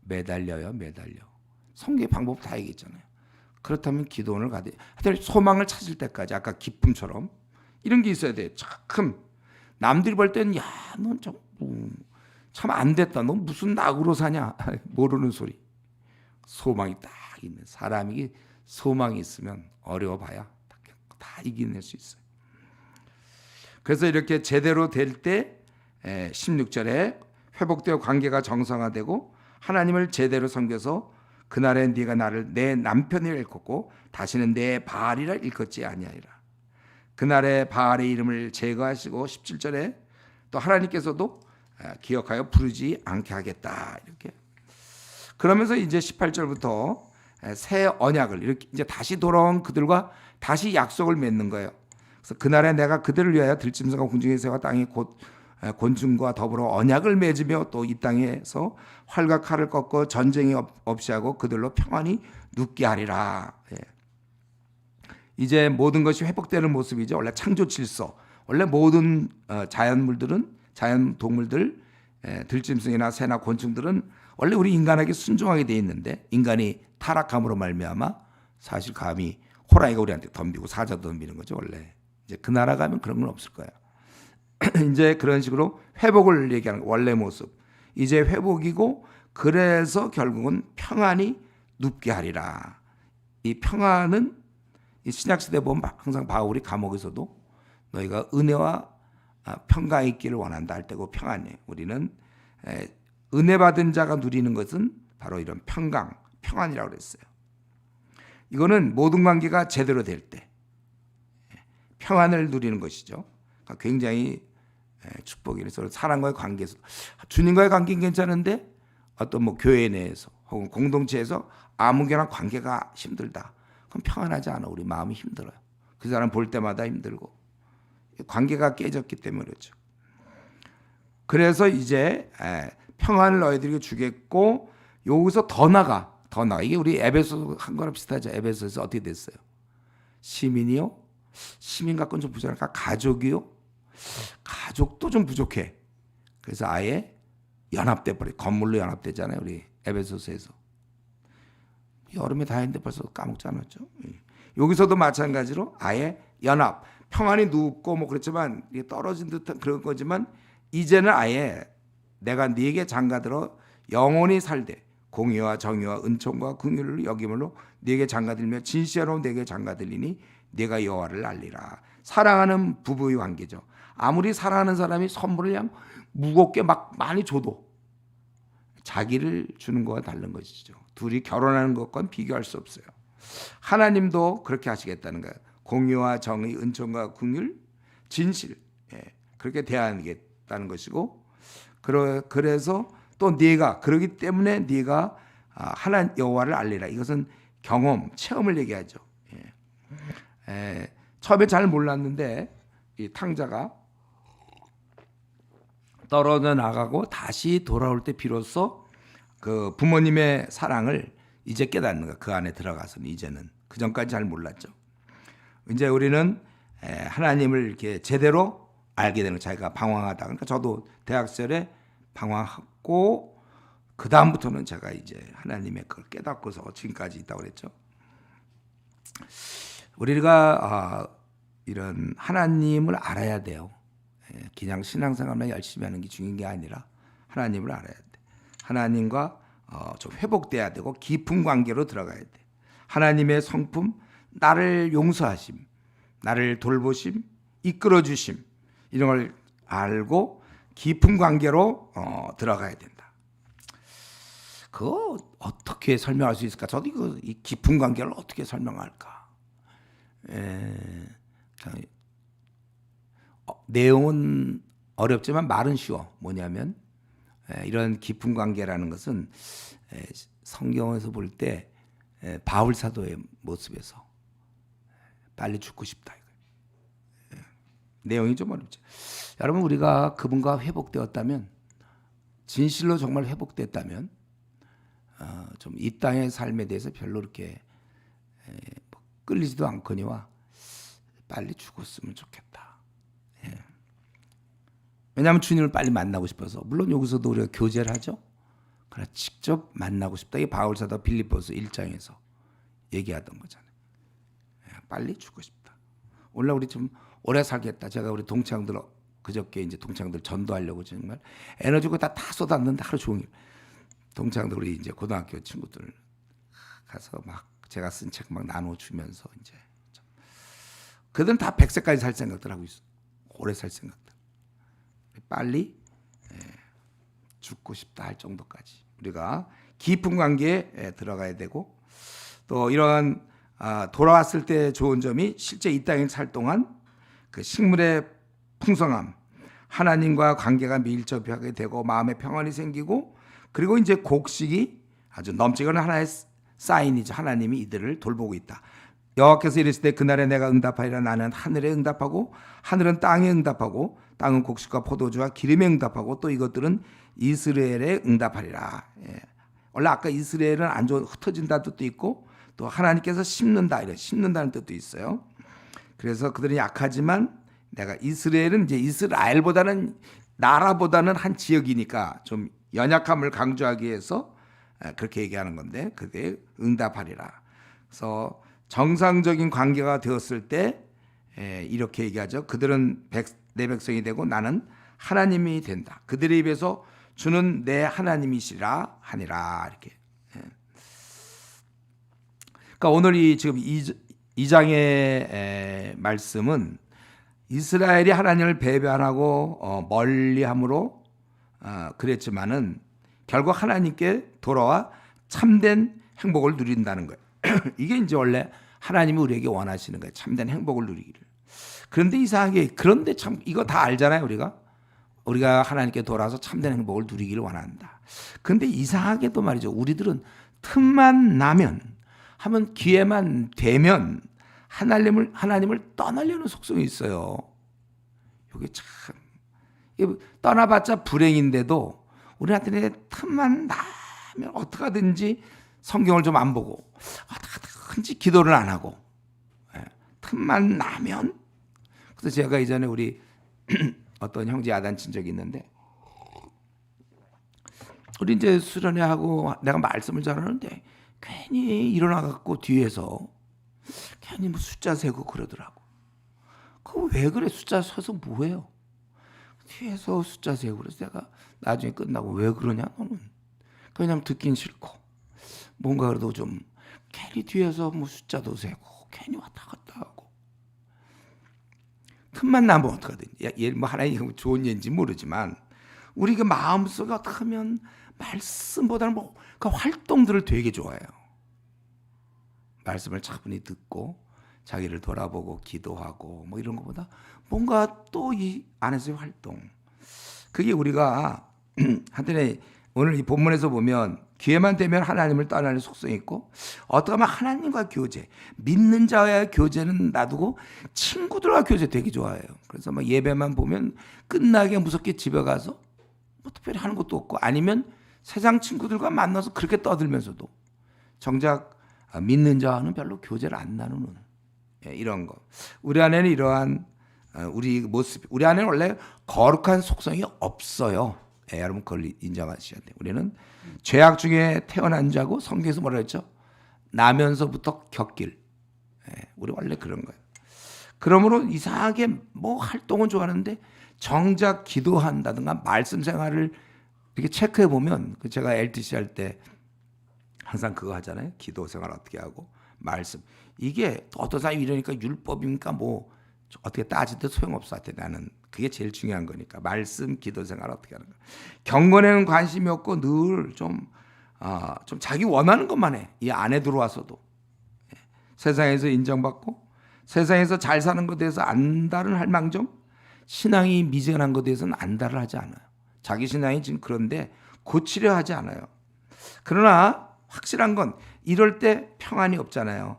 매달려. 성경의 방법 다 얘기했잖아요. 그렇다면 기도원을 가야 돼요. 하여튼 소망을 찾을 때까지 아까 기쁨처럼 이런 게 있어야 돼요. 참 남들이 볼 때는 야, 넌 참 안 됐다. 너 무슨 낙으로 사냐? 모르는 소리. 소망이 딱 있는 사람이 소망이 있으면 어려워봐야 다 이겨낼 수 있어요. 그래서 이렇게 제대로 될 때 16절에 회복되어 관계가 정상화되고 하나님을 제대로 섬겨서 그날에 네가 나를 내 남편이라 일컫고 다시는 내 바알이라 일컫지 아니하리라. 그날에 바알의 이름을 제거하시고 17절에 또 하나님께서도 기억하여 부르지 않게 하겠다. 이렇게. 그러면서 이제 18절부터 새 언약을 이렇게 이제 다시 돌아온 그들과 다시 약속을 맺는 거예요. 그래서 그날에 내가 그들을 위하여 들짐승과 궁중의 새와 땅의 곧 곤충과 더불어 언약을 맺으며 또 이 땅에서 활과 칼을 꺾고 전쟁이 없이 하고 그들로 평안히 눕게 하리라. 이제 모든 것이 회복되는 모습이죠. 원래 창조 질서, 원래 모든 자연 동물들, 들짐승이나 새나 곤충들은 원래 우리 인간에게 순종하게 돼 있는데 인간이 타락함으로 말미암아 사실 감히 호랑이가 우리한테 덤비고 사자도 덤비는 거죠. 원래 이제 그 나라 가면 그런 건 없을 거야. 이제 그런 식으로 회복을 얘기하는 원래 모습. 이제 회복이고 그래서 결국은 평안이 눕게 하리라. 이 평안은 이 신약 시대 보면 항상 바울이 감옥에서도 너희가 은혜와 평강이 있기를 원한다 할 때고 평안이에요. 우리는 은혜 받은 자가 누리는 것은 바로 이런 평안이라고 그랬어요. 이거는 모든 관계가 제대로 될 때 평안을 누리는 것이죠. 그러니까 굉장히 축복이네. 서로 사랑과의 관계에서 주님과의 관계는 괜찮은데 어떤 뭐 교회 내에서 혹은 공동체에서 아무개나 관계가 힘들다. 그럼 평안하지 않아. 우리 마음이 힘들어요. 그 사람 볼 때마다 힘들고 관계가 깨졌기 때문에 그렇죠. 그래서 이제 평안을 너희들에게 주겠고 여기서 더 나가. 이게 우리 에베소 한 거랑 비슷하죠. 에베소에서 어떻게 됐어요? 시민이요? 시민 갖고는 좀 부족하니까 가족이요? 가족도 좀 부족해. 그래서 아예 연합돼 버려. 건물로 연합되잖아요. 우리 에베소서에서. 여름에 다 했는데 벌써 까먹지 않았죠. 여기서도 마찬가지로 아예 연합. 평안이 눕고 뭐 그렇지만 떨어진 듯한 그런 거지만 이제는 아예 내가 네게 장가들어 영원히 살되 공의와 정의와 은총과 긍휼을 여김으로 네게 장가들며 진실로 네게 장가들리니 네가 여호와를 알리라. 사랑하는 부부의 관계죠. 아무리 사랑하는 사람이 선물을 그냥 무겁게 막 많이 줘도 자기를 주는 것과 다른 것이죠. 둘이 결혼하는 것과는 비교할 수 없어요. 하나님도 그렇게 하시겠다는 거예요. 공의와 정의, 은총과 긍휼, 진실 그렇게 대하겠다는 것이고 그래서 또 네가 그러기 때문에 네가 하나님 여호와를 알리라. 이것은 경험, 체험을 얘기하죠. 처음에 잘 몰랐는데 이 탕자가 떨어져 나가고 다시 돌아올 때 비로소 그 부모님의 사랑을 이제 깨닫는 거야. 그 안에 들어가서는 이제는 그 전까지 잘 몰랐죠. 이제 우리는 하나님을 이렇게 제대로 알게 되는 거예요. 자기가 방황하다. 그러니까 저도 대학 시절에 방황하고 그 다음부터는 제가 이제 하나님의 그걸 깨닫고서 지금까지 있다고 그랬죠. 우리가 이런 하나님을 알아야 돼요. 그냥 신앙생활만 열심히 하는 게 중요한 게 아니라 하나님을 알아야 돼. 하나님과 좀 회복돼야 되고 깊은 관계로 들어가야 돼. 하나님의 성품, 나를 용서하심, 나를 돌보심, 이끌어주심 이런 걸 알고 깊은 관계로 들어가야 된다. 그거 어떻게 설명할 수 있을까? 저도 이 깊은 관계를 어떻게 설명할까? 내용은 어렵지만 말은 쉬워. 뭐냐면 이런 깊은 관계라는 것은 성경에서 볼 때 바울 사도의 모습에서 빨리 죽고 싶다. 내용이 좀 어렵죠. 여러분 우리가 그분과 회복되었다면 진실로 정말 회복됐다면 좀 이 땅의 삶에 대해서 별로 이렇게 끌리지도 않거니와 빨리 죽었으면 좋겠다. 왜냐하면 주님을 빨리 만나고 싶어서. 물론 여기서도 우리가 교제를 하죠. 그러나 직접 만나고 싶다. 이게 바울 사도 빌립보서 1장에서 얘기하던 거잖아요. 빨리 죽고 싶다. 오늘 우리 좀 오래 살겠다. 제가 우리 동창들 그저께 이제 동창들 전도하려고 정말 에너지가 다 쏟았는데 하루 종일 동창들 우리 이제 고등학교 친구들 가서 막 제가 쓴 책 막 나눠주면서 이제 그들은 다 100세까지 살 생각들 하고 있어. 오래 살 생각들. 빨리 죽고 싶다 할 정도까지 우리가 깊은 관계에 들어가야 되고, 또 이러한 돌아왔을 때 좋은 점이 실제 이 땅에 살 동안 그 식물의 풍성함, 하나님과 관계가 밀접하게 되고 마음의 평안이 생기고, 그리고 이제 곡식이 아주 넘치는 하나의 사인이죠. 하나님이 이들을 돌보고 있다. 여호와께서 이르실 때 그날에 내가 응답하리라. 나는 하늘에 응답하고 하늘은 땅에 응답하고 땅은 곡식과 포도주와 기름에 응답하고 또 이것들은 이스라엘에 응답하리라. 원래 아까 이스라엘은 안 좋은 흩어진다는 뜻도 있고 또 하나님께서 심는다, 이런 심는다는 뜻도 있어요. 그래서 그들은 약하지만 내가 이스라엘은 이제 이스라엘보다는 나라보다는 한 지역이니까 좀 연약함을 강조하기 위해서 그렇게 얘기하는 건데, 그게 응답하리라. 그래서 정상적인 관계가 되었을 때 이렇게 얘기하죠. 그들은 내 백성이 되고 나는 하나님이 된다. 그들의 입에서 주는 내 하나님이시라 하니라. 이렇게. 그러니까 오늘 이 지금 이 장의 말씀은 이스라엘이 하나님을 배반하고 멀리함으로 그랬지만은 결국 하나님께 돌아와 참된 행복을 누린다는 거예요. 이게 이제 원래 하나님이 우리에게 원하시는 거예요. 참된 행복을 누리기를. 그런데 이상하게, 그런데 참 이거 다 알잖아요. 우리가 하나님께 돌아와서 참된 행복을 누리기를 원한다. 그런데 이상하게도 말이죠. 우리들은 틈만 나면, 하면 기회만 되면 하나님을 떠나려는 속성이 있어요. 이게 참, 떠나봤자 불행인데도 우리한테 틈만 나면 어떡하든지 성경을 좀 안 보고 어떡하든지 기도를 안 하고 틈만 나면. 그래서 제가 이전에 우리 어떤 형제 야단 친 적이 있는데, 우리 이제 수련회 하고 내가 말씀을 잘하는데 괜히 일어나갖고 뒤에서 괜히 뭐 숫자 세고 그러더라고. 그거 왜 그래? 숫자 세서 뭐해요? 뒤에서 숫자 세고. 그래서 내가 나중에 끝나고 왜 그러냐 너는? 그냥 듣긴 싫고 뭔가 그래도 좀 괜히 뒤에서 뭐 숫자도 세고 괜히 왔다 갔다 하고 틈만 나면 어떡하든지. 뭐 하나님 좋은 예인지 모르지만 우리 그 마음속에 어떻게 하면 말씀보다는 뭐 그 활동들을 되게 좋아해요. 말씀을 차분히 듣고 자기를 돌아보고 기도하고 뭐 이런 것보다 뭔가 또 이 안에서의 활동, 그게 우리가 하여튼 오늘 이 본문에서 보면 기회만 되면 하나님을 떠나는 속성이 있고, 어떻게 하면 하나님과 교제, 믿는 자와의 교제는 놔두고 친구들과 교제 되게 좋아해요. 그래서 막 예배만 보면 끝나게 무섭게 집에 가서 뭐 특별히 하는 것도 없고, 아니면 세상 친구들과 만나서 그렇게 떠들면서도 정작 믿는 자와는 별로 교제를 안 나누는 이런 거. 우리 안에는 이러한 우리 모습, 우리 안에는 원래 거룩한 속성이 없어요. 여러분 그걸 인정하셔야 돼요. 우리는 죄악 중에 태어난 자고, 성경에서 뭐라 했죠? 나면서부터 겪길. 우리 원래 그런 거예요. 그러므로 이상하게 뭐 활동은 좋아하는데 정작 기도한다든가 말씀 생활을 이렇게 체크해 보면, 제가 LTC 할 때 항상 그거 하잖아요. 기도 생활 어떻게 하고 말씀. 이게 어떤 사람이 이러니까 율법입니까? 뭐 어떻게 따지도 소용없어. 나는 그게 제일 중요한 거니까. 말씀, 기도 생활 어떻게 하는 거. 경건에는 관심이 없고 늘 좀 자기 원하는 것만 해. 이 안에 들어와서도 세상에서 인정받고 세상에서 잘 사는 것에 대해서 안달을 할 망정, 신앙이 미진한 것에 대해서는 안달을 하지 않아요. 자기 신앙이 지금 그런데 고치려 하지 않아요. 그러나 확실한 건 이럴 때 평안이 없잖아요.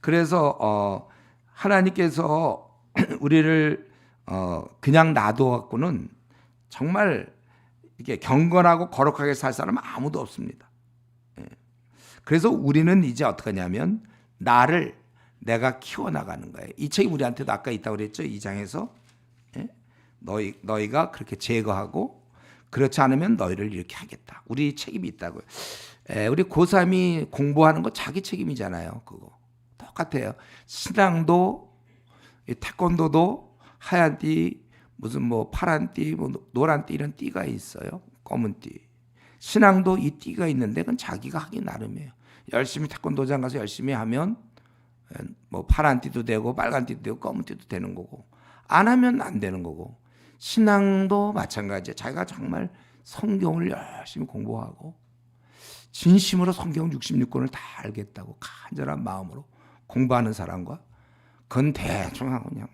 그래서 하나님께서 우리를 그냥 놔둬갖고는 정말 이렇게 경건하고 거룩하게 살 사람은 아무도 없습니다. 그래서 우리는 이제 어떻게 하냐면 나를 내가 키워나가는 거예요. 이 책이 우리한테도 아까 있다고 그랬죠. 2장에서 너희가 그렇게 제거하고 그렇지 않으면 너희를 이렇게 하겠다. 우리 책임이 있다고요. 우리 고3이 공부하는 거 자기 책임이잖아요. 그거 똑같아요. 신앙도 태권도도 하얀 띠, 무슨 뭐 파란 띠, 뭐 노란 띠 이런 띠가 있어요. 검은 띠. 신앙도 이 띠가 있는데 그건 자기가 하기 나름이에요. 열심히 태권도장 가서 열심히 하면 뭐 파란 띠도 되고 빨간 띠도 되고 검은 띠도 되는 거고, 안 하면 안 되는 거고, 신앙도 마찬가지야. 자기가 정말 성경을 열심히 공부하고 진심으로 성경 66권을 다 알겠다고 간절한 마음으로 공부하는 사람과, 그건 대충 하고 그냥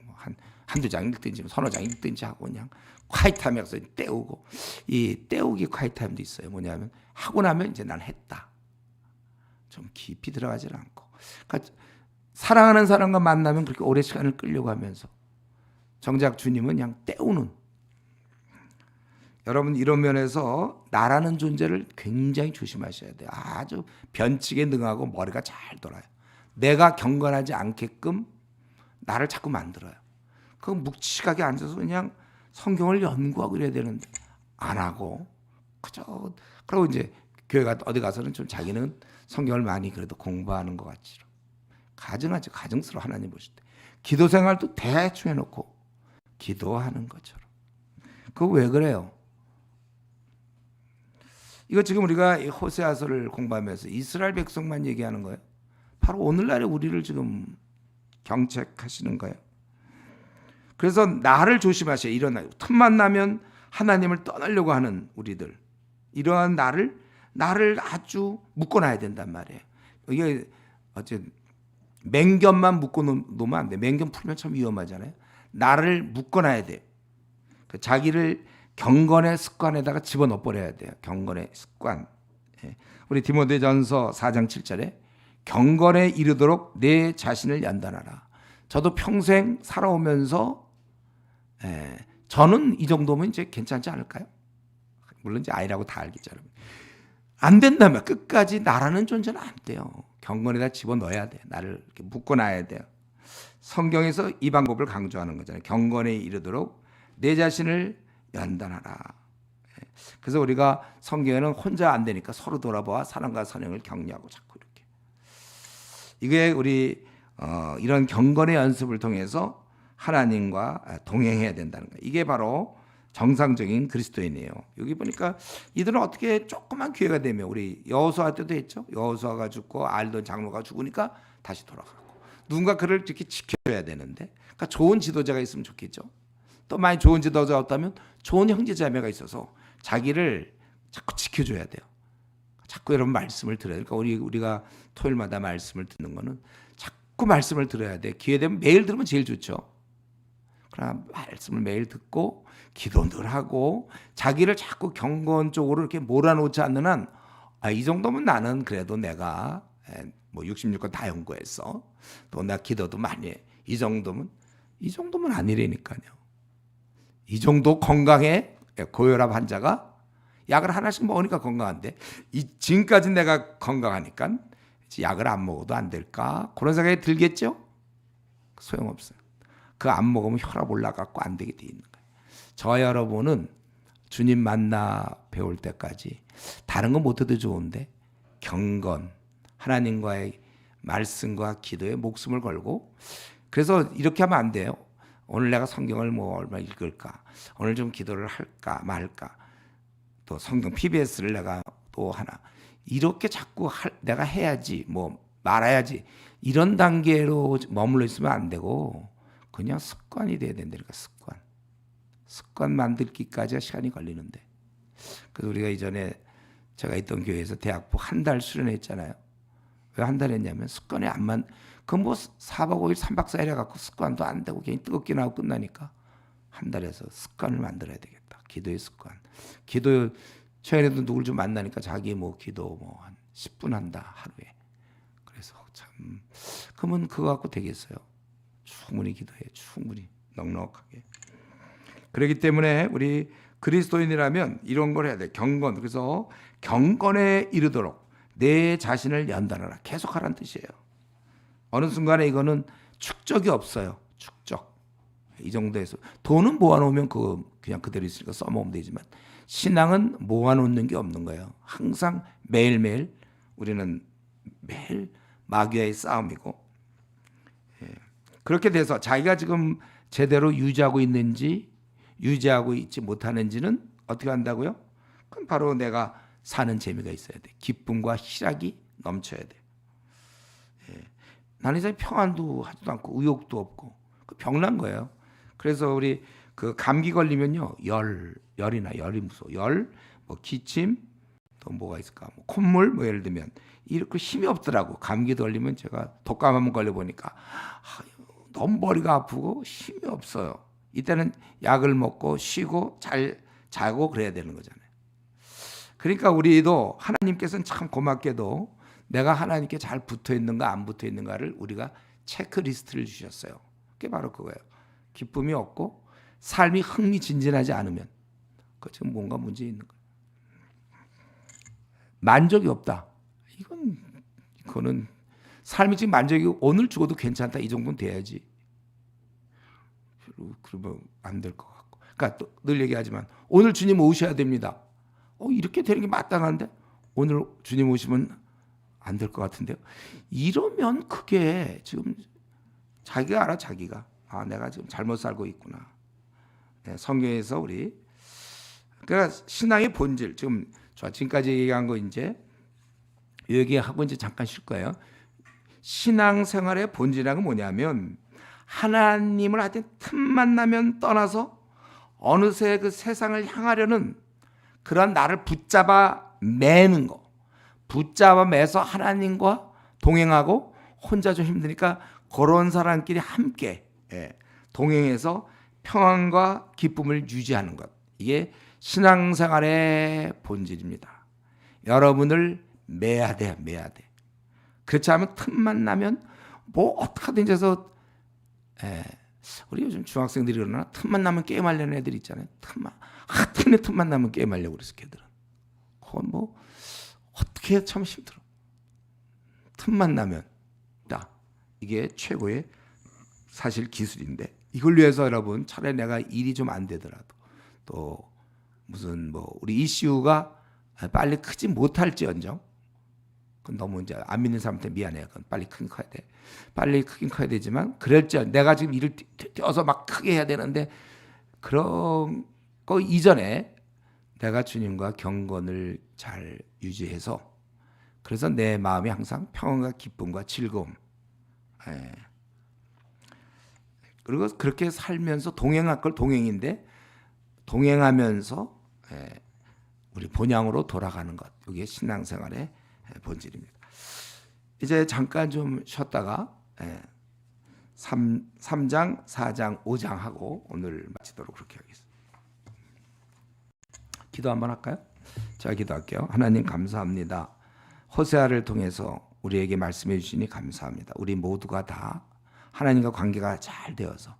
한두 장 읽든지 서너 장 읽든지 하고 그냥 콰이타임에서 때우고, 이 때우기 콰이타임도 있어요. 뭐냐면 하고 나면 이제 난 했다. 좀 깊이 들어가지 않고, 그러니까 사랑하는 사람과 만나면 그렇게 오래 시간을 끌려고 하면서 정작 주님은 그냥 때우는. 여러분, 이런 면에서 나라는 존재를 굉장히 조심하셔야 돼요. 아주 변칙에 능하고 머리가 잘 돌아요. 내가 경건하지 않게끔 나를 자꾸 만들어요. 그 묵직하게 앉아서 그냥 성경을 연구하고 이래야 되는데 안 하고 그저, 그리고 이제 교회 어디 가서는 좀 자기는 성경을 많이 그래도 공부하는 것 같지로 가증하죠. 가증스러워. 하나님 보실 때 기도 생활도 대충 해놓고 기도하는 것처럼. 그거 왜 그래요? 이거 지금 우리가 이 호세아서를 공부하면서 이스라엘 백성만 얘기하는 거예요. 바로 오늘날의 우리를 지금 경책하시는 거예요. 그래서 나를 조심하셔야. 이런 틈만 나면 하나님을 떠나려고 하는 우리들, 이러한 나를 아주 묶어놔야 된단 말이에요. 이게 어쨌든 맹견만 묶어놓으면 안 돼. 맹견 풀면 참 위험하잖아요. 나를 묶어놔야 돼요. 자기를 경건의 습관에다가 집어넣어 버려야 돼요. 경건의 습관. 우리 디모데전서 4장 7절에 경건에 이르도록 내 자신을 연단하라. 저도 평생 살아오면서 저는 이 정도면 이제 괜찮지 않을까요? 물론 이제 아이라고 다 알겠죠. 안 된다면 끝까지 나라는 존재는 안 돼요. 경건에다 집어넣어야 돼. 나를 이렇게 묶어놔야 돼요. 성경에서 이 방법을 강조하는 거잖아요. 경건에 이르도록 내 자신을 연단하라. 그래서 우리가 성경에는 혼자 안 되니까 서로 돌아봐 사랑과 선행을 격려하고 자꾸 이렇게. 이게 우리 이런 경건의 연습을 통해서 하나님과 동행해야 된다는 거예요. 이게 바로 정상적인 그리스도인이에요. 여기 보니까 이들은 어떻게 조그만 기회가 되면, 우리 여호수아 때도 했죠. 여호수아가 죽고 알던 장로가 죽으니까 다시 돌아가고, 누군가 그를 이렇게 지켜줘야 되는데, 그러니까 좋은 지도자가 있으면 좋겠죠. 또 많이 좋은 지도자가 없다면 좋은 형제자매가 있어서 자기를 자꾸 지켜줘야 돼요. 자꾸 여러분 말씀을 들어야 돼요. 그러니까 우리가 토요일마다 말씀을 듣는 거는 자꾸 말씀을 들어야 돼. 기회 되면 매일 들으면 제일 좋죠. 그러나 말씀을 매일 듣고 기도 늘 하고 자기를 자꾸 경건 쪽으로 이렇게 몰아놓지 않는 한, 이 정도면 나는 그래도 내가 뭐 66권 다 연구했어. 또 나 기도도 많이 해. 이 정도면 아니라니까요. 이 정도 건강해. 고혈압 환자가 약을 하나씩 먹으니까 건강한데, 지금까지 내가 건강하니까 약을 안 먹어도 안 될까? 그런 생각이 들겠죠? 소용없어요. 그 안 먹으면 혈압 올라가고 안 되게 돼 있는 거예요. 저 여러분은 주님 만나 배울 때까지 다른 건 못해도 좋은데 경건, 하나님과의 말씀과 기도에 목숨을 걸고, 그래서 이렇게 하면 안 돼요. 오늘 내가 성경을 뭐 얼마 읽을까? 오늘 좀 기도를 할까 말까? 또 성경 PBS를 내가 또 하나, 이렇게 자꾸 내가 해야지 뭐 말아야지, 이런 단계로 머물러 있으면 안 되고 그냥 습관이 돼야 된다니까. 습관 만들기까지가 시간이 걸리는데, 그래서 우리가 이전에 제가 있던 교회에서 대학부 한 달 수련했잖아요. 왜 한 달 했냐면 습관이 그 뭐 4박 5일 3박 4일 해갖고 습관도 안 되고 그냥 뜨겁게 나오고 끝나니까 한 달에서 습관을 만들어야 되겠다. 기도의 습관. 기도 최근에도 누굴 좀 만나니까 자기 뭐 기도 뭐 한 10분 한다 하루에. 그래서 참, 그러면 그거 갖고 되겠어요. 충분히 기도해. 충분히 넉넉하게. 그렇기 때문에 우리 그리스도인이라면 이런 걸 해야 돼. 경건. 그래서 경건에 이르도록 내 자신을 연단하라. 계속하라는 뜻이에요. 어느 순간에 이거는 축적이 없어요. 축적. 이 정도에서 돈은 모아놓으면 그냥 그대로 있으니까 써먹으면 되지만, 신앙은 모아놓는 게 없는 거예요. 항상 매일매일 우리는 매일 마귀와의 싸움이고, 그렇게 돼서 자기가 지금 제대로 유지하고 있는지 유지하고 있지 못하는지는 어떻게 한다고요? 그럼 바로 내가 사는 재미가 있어야 돼. 기쁨과 희락이 넘쳐야 돼. 나는 이제 평안도 하지도 않고 의욕도 없고 병난 거예요. 그래서 우리 그 감기 걸리면요 열이 무서워. 뭐 기침 또 뭐가 있을까? 뭐 콧물 뭐 예를 들면 이렇게 힘이 없더라고. 감기 걸리면 제가 독감 한번 걸려 보니까 너무 머리가 아프고 힘이 없어요. 이때는 약을 먹고 쉬고 잘 자고 그래야 되는 거잖아요. 그러니까 우리도 하나님께서는 참 고맙게도 내가 하나님께 잘 붙어 있는가 안 붙어 있는가를 우리가 체크리스트를 주셨어요. 그게 바로 그거예요. 기쁨이 없고 삶이 흥미진진하지 않으면 그 지금 뭔가 문제 있는 거예요. 만족이 없다. 이거는 삶이 지금 만족이 오늘 죽어도 괜찮다 이 정도는 돼야지. 그러면 안 될 것 같고. 그러니까 또 늘 얘기하지만 오늘 주님 오셔야 됩니다. 이렇게 되는 게 마땅한데 오늘 주님 오시면 안 될 것 같은데요. 이러면 그게 지금 자기가 알아. 자기가 내가 지금 잘못 살고 있구나. 네, 성경에서 그러니까 신앙의 본질 지금까지 얘기한 거 이제 얘기하고 이제 잠깐 쉴 거예요. 신앙생활의 본질이란 건 뭐냐면 하나님을 하여튼 틈만 나면 떠나서 어느새 그 세상을 향하려는 그런 나를 붙잡아 매는 거. 붙잡아 매서 하나님과 동행하고 혼자 좀 힘드니까 그런 사람끼리 함께 동행해서 평안과 기쁨을 유지하는 것. 이게 신앙생활의 본질입니다. 여러분을 매야 돼. 그렇지 않으면 틈만 나면 뭐 어떻게든지 해서 우리 요즘 중학생들이 그러나 틈만 나면 게임하려는 애들 있잖아요. 틈만 나면 게임하려고 그래서 걔들은. 그건 뭐 어떻게 참 힘들어. 틈만 나면 이게 최고의 사실 기술인데 이걸 위해서 여러분 차라리 내가 일이 좀 안 되더라도 또 무슨 우리 이슈가 빨리 크지 못할지언정 그건 너무 이제 안 믿는 사람한테 미안해요. 그건 빨리 크긴 커야 돼. 빨리 크긴 커야 되지만 그럴지언정 내가 지금 일을 뛰어서 막 크게 해야 되는데 그런 거 이전에 내가 주님과 경건을 잘 유지해서 그래서 내 마음이 항상 평안과 기쁨과 즐거움 그리고 그렇게 살면서 동행할 걸 동행인데 동행하면서 우리 본향으로 돌아가는 것. 이게 신앙생활의 본질입니다. 이제 잠깐 좀 쉬었다가 3장, 4장, 5장 하고 오늘 마치도록 그렇게 하겠습니다. 기도 한번 할까요? 제가 기도할게요. 하나님 감사합니다. 호세아를 통해서 우리에게 말씀해 주시니 감사합니다. 우리 모두가 다 하나님과 관계가 잘 되어서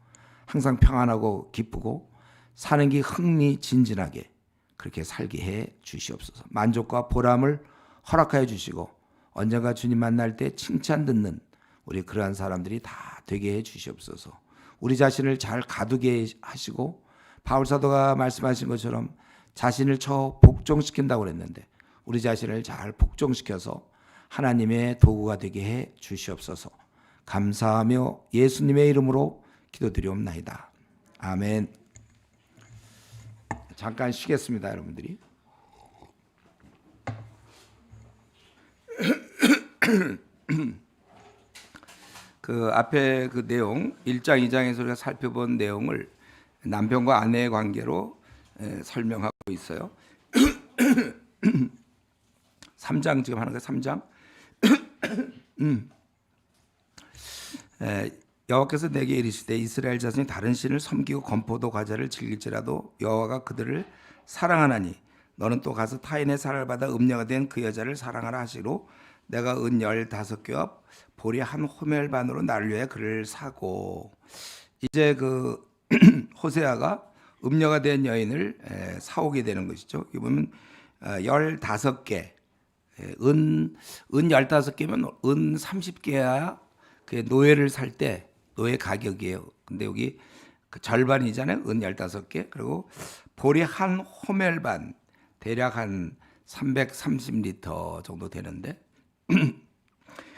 항상 평안하고 기쁘고 사는 게 흥미진진하게 그렇게 살게 해 주시옵소서. 만족과 보람을 허락하여 주시고 언젠가 주님 만날 때 칭찬 듣는 우리 그러한 사람들이 다 되게 해 주시옵소서. 우리 자신을 잘 가두게 하시고 바울 사도가 말씀하신 것처럼 자신을 복종시킨다고 그랬는데 우리 자신을 잘 복종시켜서 하나님의 도구가 되게 해 주시옵소서. 감사하며 예수님의 이름으로 기도드리옵나이다. 아멘. 잠깐 쉬겠습니다, 여러분들이. 그 앞에 그 내용 1장, 2장에서 우리가 살펴본 내용을 남편과 아내의 관계로 설명하고 있어요. 3장 지금 하는 거예요. 3장. 여호와께서 내게 이르시되 이스라엘 자손이 다른 신을 섬기고 건포도 과자를 즐길지라도 여호와가 그들을 사랑하나니 너는 또 가서 타인의 사랑을 받아 음녀가 된 그 여자를 사랑하라 하시로 내가 은 15겹 보리 한 호멜 반으로 나를 위해 그를 사고. 이제 그 호세아가 음녀가 된 여인을 사오게 되는 것이죠. 여기 보면 15개 은 15개면 은 30개야 그 노예를 살 때 노예 가격이에요. 근데 여기 그 절반이잖아요. 은 15개. 그리고 보리 한 호멜 반 대략 한 330리터 정도 되는데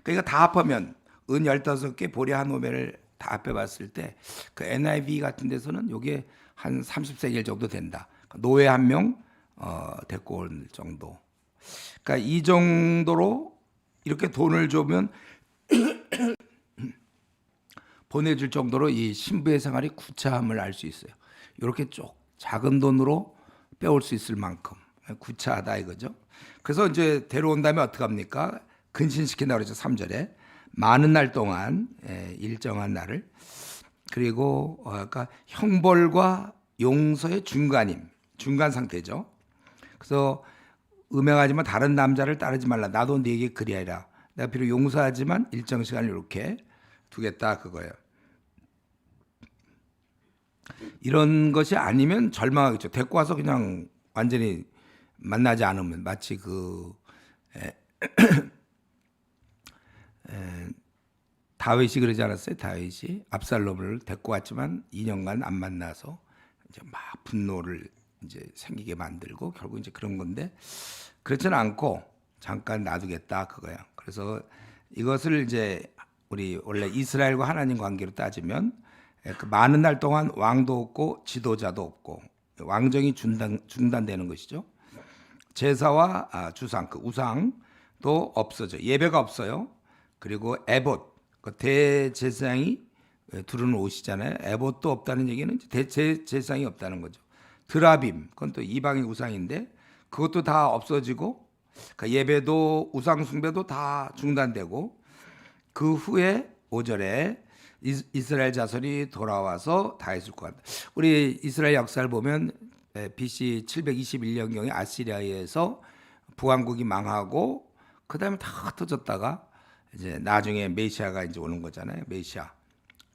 그러니까 다 합하면 은 15개 보리 한 호멜을 다 합해봤을 때 그 NIV 같은 데서는 이게 한 30세겔 정도 된다. 노예 한 명 데리고 올 정도. 그러니까 이 정도로 이렇게 돈을 주면 보내줄 정도로 이 신부의 생활이 구차함을 알 수 있어요. 이렇게 쭉 작은 돈으로 빼올 수 있을 만큼 구차하다 이거죠. 그래서 이제 데려온 다음에 어떻게 합니까? 근신시킨다고 그러죠. 3절에 많은 날 동안 일정한 날을 그리고 그러니까 형벌과 용서의 중간 상태죠. 그래서 음행하지만 다른 남자를 따르지 말라. 나도 네게 그리하리라. 내가 비록 용서하지만 일정 시간을 이렇게 두겠다 그거예요. 이런 것이 아니면 절망하겠죠. 데리고 와서 그냥 완전히 만나지 않으면 마치 다윗이 그러지 않았어요? 다윗이 압살롬을 데리고 왔지만 2년간 안 만나서 이제 막 분노를 이제 생기게 만들고 결국 이제 그런 건데 그렇지는 않고 잠깐 놔두겠다 그거야. 그래서 이것을 이제 우리 원래 이스라엘과 하나님 관계로 따지면 그 많은 날 동안 왕도 없고 지도자도 없고 왕정이 중단되는 것이죠. 제사와 주상 그 우상도 없어져 예배가 없어요. 그리고 에봇 그 대제사장이 두르는 옷이잖아요. 에봇도 없다는 얘기는 대제사장이 없다는 거죠. 드라빔 그건 또 이방의 우상인데 그것도 다 없어지고 그러니까 예배도 우상 숭배도 다 중단되고 그 후에 5절에 이스라엘 자손이 돌아와서 다윗을 구한다. 우리 이스라엘 역사를 보면 BC 721년경에 아시리아에서 북왕국이 망하고 그다음에 다 흩어졌다가 이제 나중에 메시아가 이제 오는 거잖아요. 메시아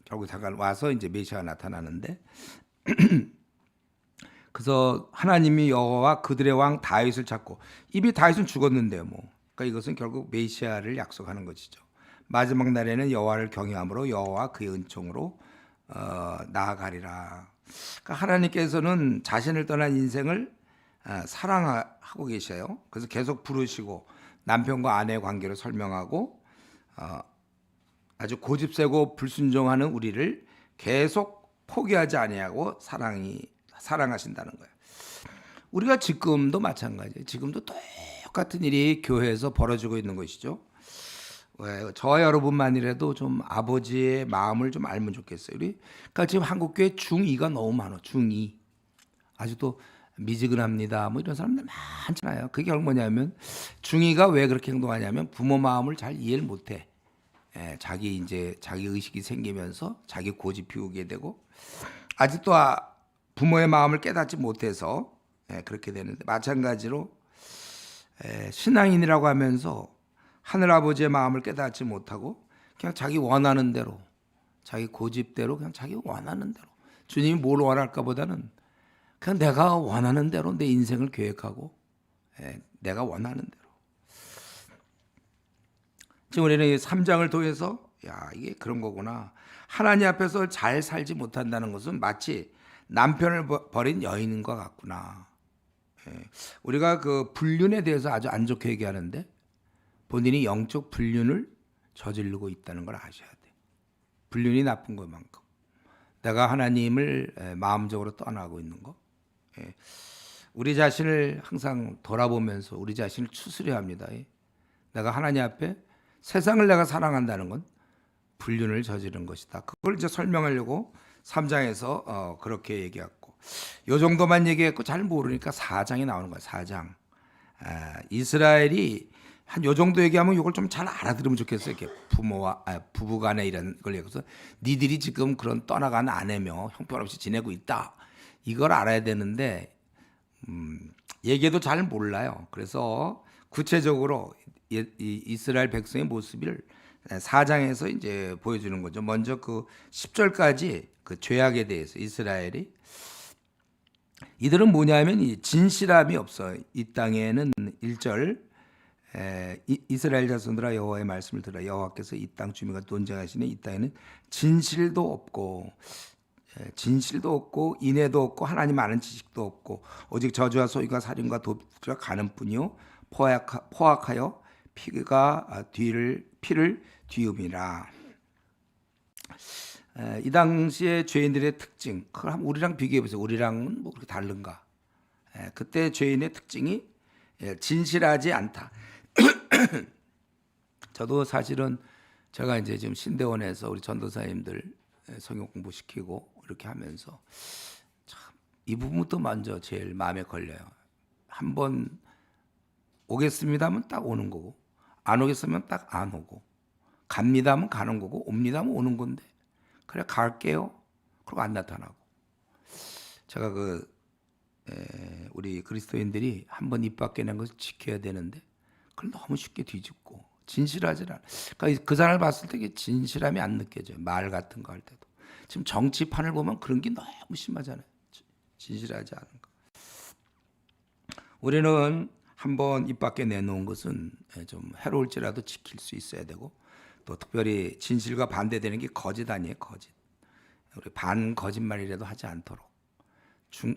결국 잠깐 와서 이제 메시아가 나타나는데 그래서 하나님이 여호와 그들의 왕 다윗을 찾고 이미 다윗은 죽었는데요. 뭐 그러니까 이것은 결국 메시아를 약속하는 것이죠. 마지막 날에는 여호와를 경외함으로 여호와 그의 은총으로 나아가리라. 그러니까 하나님께서는 자신을 떠난 인생을 사랑하고 계셔요. 그래서 계속 부르시고 남편과 아내의 관계를 설명하고 아주 고집세고 불순종하는 우리를 계속 포기하지 아니하고 사랑하신다는 거예요. 우리가 지금도 마찬가지예요. 지금도 똑같은 일이 교회에서 벌어지고 있는 것이죠. 저와 여러분만이라도 좀 아버지의 마음을 좀 알면 좋겠어요. 그러니까 지금 한국교회 중2가 너무 많아. 중2 아직도 미지근합니다. 뭐 이런 사람들 많잖아요. 그게 뭐냐면 중2가 왜 그렇게 행동하냐면 부모 마음을 잘 이해를 못해. 자기 의식이 생기면서 자기 고집 피우게 되고 아직도 부모의 마음을 깨닫지 못해서 그렇게 되는데 마찬가지로 신앙인이라고 하면서 하늘아버지의 마음을 깨닫지 못하고 그냥 자기 원하는 대로 자기 고집대로 그냥 자기 원하는 대로 주님이 뭘 원할까 보다는 그냥 내가 원하는 대로 내 인생을 계획하고 내가 원하는 대로 지금 우리는 3장을 통해서 이게 그런 거구나. 하나님 앞에서 잘 살지 못한다는 것은 마치 남편을 버린 여인과 같구나. 우리가 그 불륜에 대해서 아주 안 좋게 얘기하는데 본인이 영적 불륜을 저지르고 있다는 걸 아셔야 돼. 불륜이 나쁜 것만큼 내가 하나님을 마음적으로 떠나고 있는 거. 우리 자신을 항상 돌아보면서 우리 자신을 추스려 합니다. 내가 하나님 앞에 세상을 내가 사랑한다는 건 불륜을 저지른 것이다. 그걸 이제 설명하려고 3장에서 그렇게 얘기했고 요 정도만 얘기했고 잘 모르니까 4장이 나오는 거야. 4장. 이스라엘이 한 요 정도 얘기하면 이걸 좀 잘 알아들으면 좋겠어요. 이렇게 부부간에 이런 걸 얘기해서 니들이 지금 그런 떠나간 아내며 형편없이 지내고 있다. 이걸 알아야 되는데 얘기해도 잘 몰라요. 그래서 구체적으로 이스라엘 백성의 모습을 4장에서 이제 보여주는 거죠. 먼저 그 10절까지 그 죄악에 대해서 이스라엘이 이들은 뭐냐면 이 진실함이 없어. 이 땅에는 1절 이스라엘 자손들아 여호와의 말씀을 들으라. 여호와께서 이 땅 주민과 논쟁하시니 이 땅에는 진실도 없고 인애도 없고 하나님 아는 지식도 없고 오직 저주와 소유가 살인과 도피가 가는 뿐이요 포악하여 피를 뒤음이라. 이 당시의 죄인들의 특징, 그걸 한번 우리랑 비교해 보세요. 우리랑은 뭐 그렇게 다른가? 그때 죄인의 특징이 진실하지 않다. 저도 사실은 제가 이제 지금 신대원에서 우리 전도사님들 성경 공부시키고 이렇게 하면서 참 이 부분부터 먼저 제일 마음에 걸려요. 한번 오겠습니다 하면 딱 오는 거고, 안 오겠으면 딱 안 오고, 갑니다 하면 가는 거고, 옵니다 하면 오는 건데, 그래 갈게요 그러고 안 나타나고. 제가 우리 그리스도인들이 한번 입 밖에 낸 것을 지켜야 되는데 그걸 너무 쉽게 뒤집고 진실하지 않아. 그러니까 그 사람을 봤을 때 진실함이 안 느껴져요. 말 같은 거 할 때도. 지금 정치판을 보면 그런 게 너무 심하잖아요. 진실하지 않은 거. 우리는 한번 입 밖에 내놓은 것은 좀 해로울지라도 지킬 수 있어야 되고, 또 특별히 진실과 반대되는 게 거짓 아니에요. 거짓. 우리 반 거짓말이라도 하지 않도록.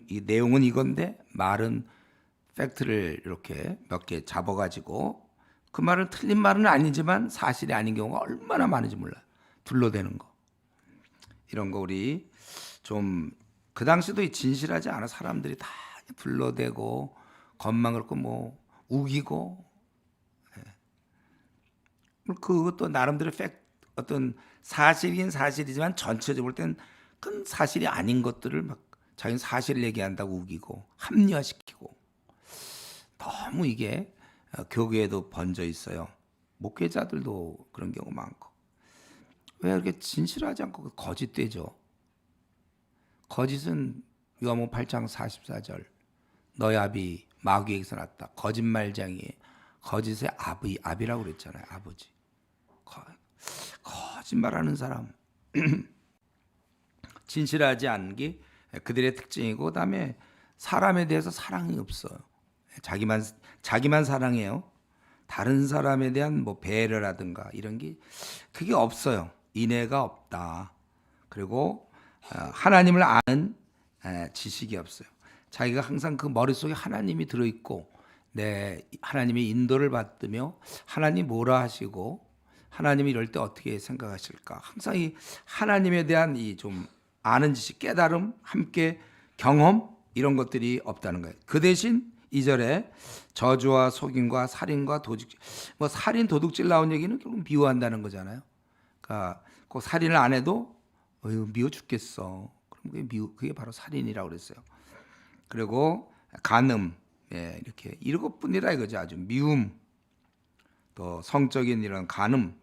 이 내용은 이건데 말은 팩트를 이렇게 몇 개 잡아가지고, 그 말은 틀린 말은 아니지만 사실이 아닌 경우가 얼마나 많은지 몰라요. 둘러대는 거. 이런 거 우리 좀 그 당시도 진실하지 않아 사람들이 다 둘러대고 겉만 그렇고 뭐 우기고, 그것도 나름대로 어떤 사실이긴 사실이지만 전체적으로 볼 땐 큰 사실이 아닌 것들을 막 자기는 사실을 얘기한다고 우기고 합리화시키고, 너무 이게 교계에도 번져 있어요. 목회자들도 그런 경우 많고. 왜 이렇게 진실하지 않고 거짓되죠? 거짓은 요한복음 8장 44절 너희 아비 마귀에게서 났다. 거짓말쟁이, 거짓의 아비라고 그랬잖아요. 아버지. 거짓말하는 사람, 진실하지 않은 게 그들의 특징이고, 그다음에 사람에 대해서 사랑이 없어요. 자기만 사랑해요. 다른 사람에 대한 뭐 배려라든가 이런 게 그게 없어요. 인애가 없다. 그리고 하나님을 아는 지식이 없어요. 자기가 항상 그 머릿속에 하나님이 들어있고, 하나님의 인도를 받으며 하나님 뭐라 하시고 하나님이 이럴 때 어떻게 생각하실까, 항상 이 하나님에 대한 이 좀 아는 지식, 깨달음, 함께 경험, 이런 것들이 없다는 거예요. 그 대신 2절에 저주와 속임과 살인과 도둑질, 뭐 살인 도둑질 나온 얘기는 결국 미워한다는 거잖아요. 그러니까 꼭 살인을 안 해도 미워 죽겠어. 그럼 그게 바로 살인이라고 그랬어요. 그리고 간음, 이렇게 이것뿐이라 이거죠. 아주 미움, 또 성적인 이런 간음,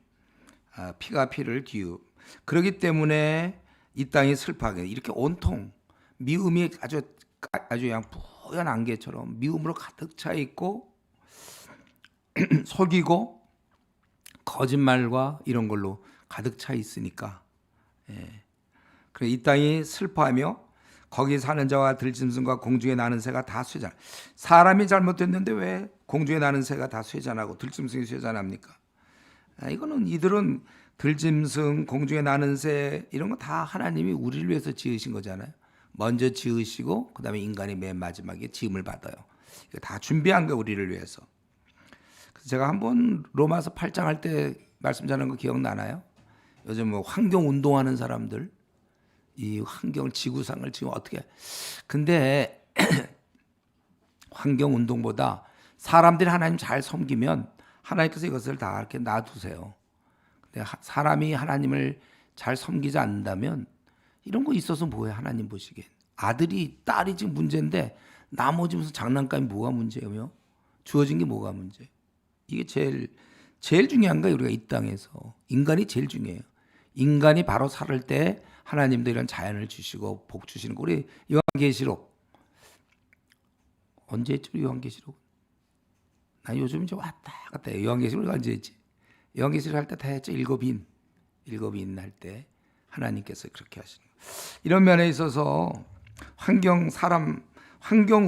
피가 피를 기우. 그렇기 때문에 이 땅이 슬퍼하게, 이렇게 온통 미움이 아주 그냥 뿌연 안개처럼 미움으로 가득 차 있고 속이고 거짓말과 이런 걸로 가득 차 있으니까, 그래 이 땅이 슬퍼하며 거기 사는 자와 들짐승과 공중에 나는 새가 다 쇠잔. 사람이 잘못됐는데 왜 공중에 나는 새가 다 쇠잔하고 들짐승이 쇠잔합니까? 이거는 이들은 들짐승, 공중에 나는 새 이런 거 다 하나님이 우리를 위해서 지으신 거잖아요. 먼저 지으시고 그다음에 인간이 맨 마지막에 지음을 받아요. 이거 다 준비한 거 우리를 위해서. 그래서 제가 한번 로마서 8장 할 때 말씀 전한 거 기억나나요? 요즘 뭐 환경 운동하는 사람들, 이 환경 지구상을 지금 어떻게, 근데 환경 운동보다 사람들이 하나님 잘 섬기면 하나님께서 이것을 다 이렇게 놔두세요. 근데 사람이 하나님을 잘 섬기지 않는다면 이런 거 있어서 뭐해. 하나님 보시기엔 아들이 딸이 지금 문제인데 나머지 무슨 장난감이 뭐가 문제예요? 주어진 게 뭐가 문제? 이게 제일 중요한 거예요. 우리가 이 땅에서 인간이 제일 중요해요. 인간이 바로 살을 때 하나님도 이런 자연을 주시고 복 주시는 거. 우리 요한계시록 언제 했죠? 요한계시록 나 요즘 이제 왔다 갔다 해요. 요한계시록 언제 했지? 요한계시록 할 때 다 했죠. 일곱인 할 때 하나님께서 그렇게 하시는 거예요. 이런 면에 있어서 환경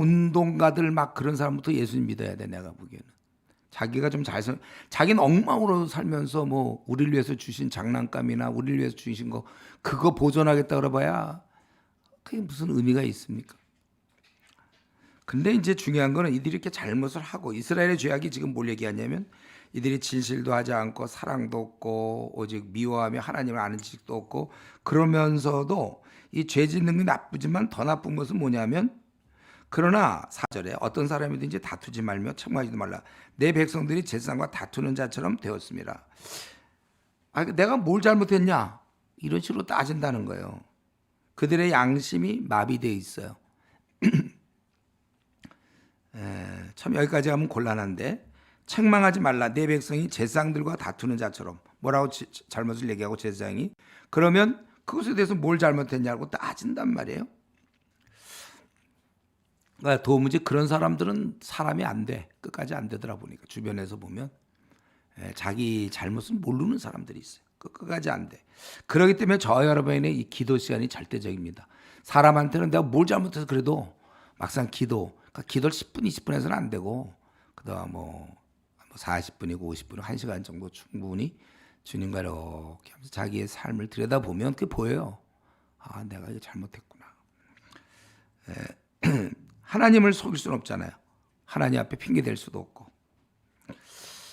운동가들 막 그런 사람부터 예수님 믿어야 돼. 내가 보기에는 자기가 좀 자기는 엉망으로 살면서 뭐 우리를 위해서 주신 장난감이나 우리를 위해서 주신 거 그거 보존하겠다 그러봐야 그게 무슨 의미가 있습니까? 근데 이제 중요한 거는 이들이 이렇게 잘못을 하고, 이스라엘의 죄악이 지금 뭘 얘기하냐면 이들이 진실도 하지 않고 사랑도 없고 오직 미워하며 하나님을 아는 지식도 없고, 그러면서도 이 죄 짓는 게 나쁘지만 더 나쁜 것은 뭐냐면, 그러나 4절에 어떤 사람이든지 다투지 말며 청하지도 말라. 내 백성들이 제사장과 다투는 자처럼 되었습니다. 내가 뭘 잘못했냐? 이런 식으로 따진다는 거예요. 그들의 양심이 마비되어 있어요. 참 여기까지 하면 곤란한데, 책망하지 말라. 내 백성이 제사장들과 다투는 자처럼. 뭐라고 잘못을 얘기하고 제사장이 그러면 그것에 대해서 뭘 잘못했냐고 따진단 말이에요. 그러니까 도무지 그런 사람들은 사람이 안 돼. 끝까지 안 되더라 보니까 주변에서 보면 자기 잘못은 모르는 사람들이 있어요. 끝까지 안 돼. 그렇기 때문에 저 여러분의 이 기도 시간이 절대적입니다. 사람한테는 내가 뭘 잘못해서 그래도 막상 그러니까 기도를 10분, 20분 해서는 안 되고 그다음 뭐 40분이고 50분, 1시간 정도 충분히 주님과 이렇게 하면서 자기의 삶을 들여다보면 그게 보여요. 아, 내가 이거 잘못했구나. 하나님을 속일 수는 없잖아요. 하나님 앞에 핑계 댈 수도 없고.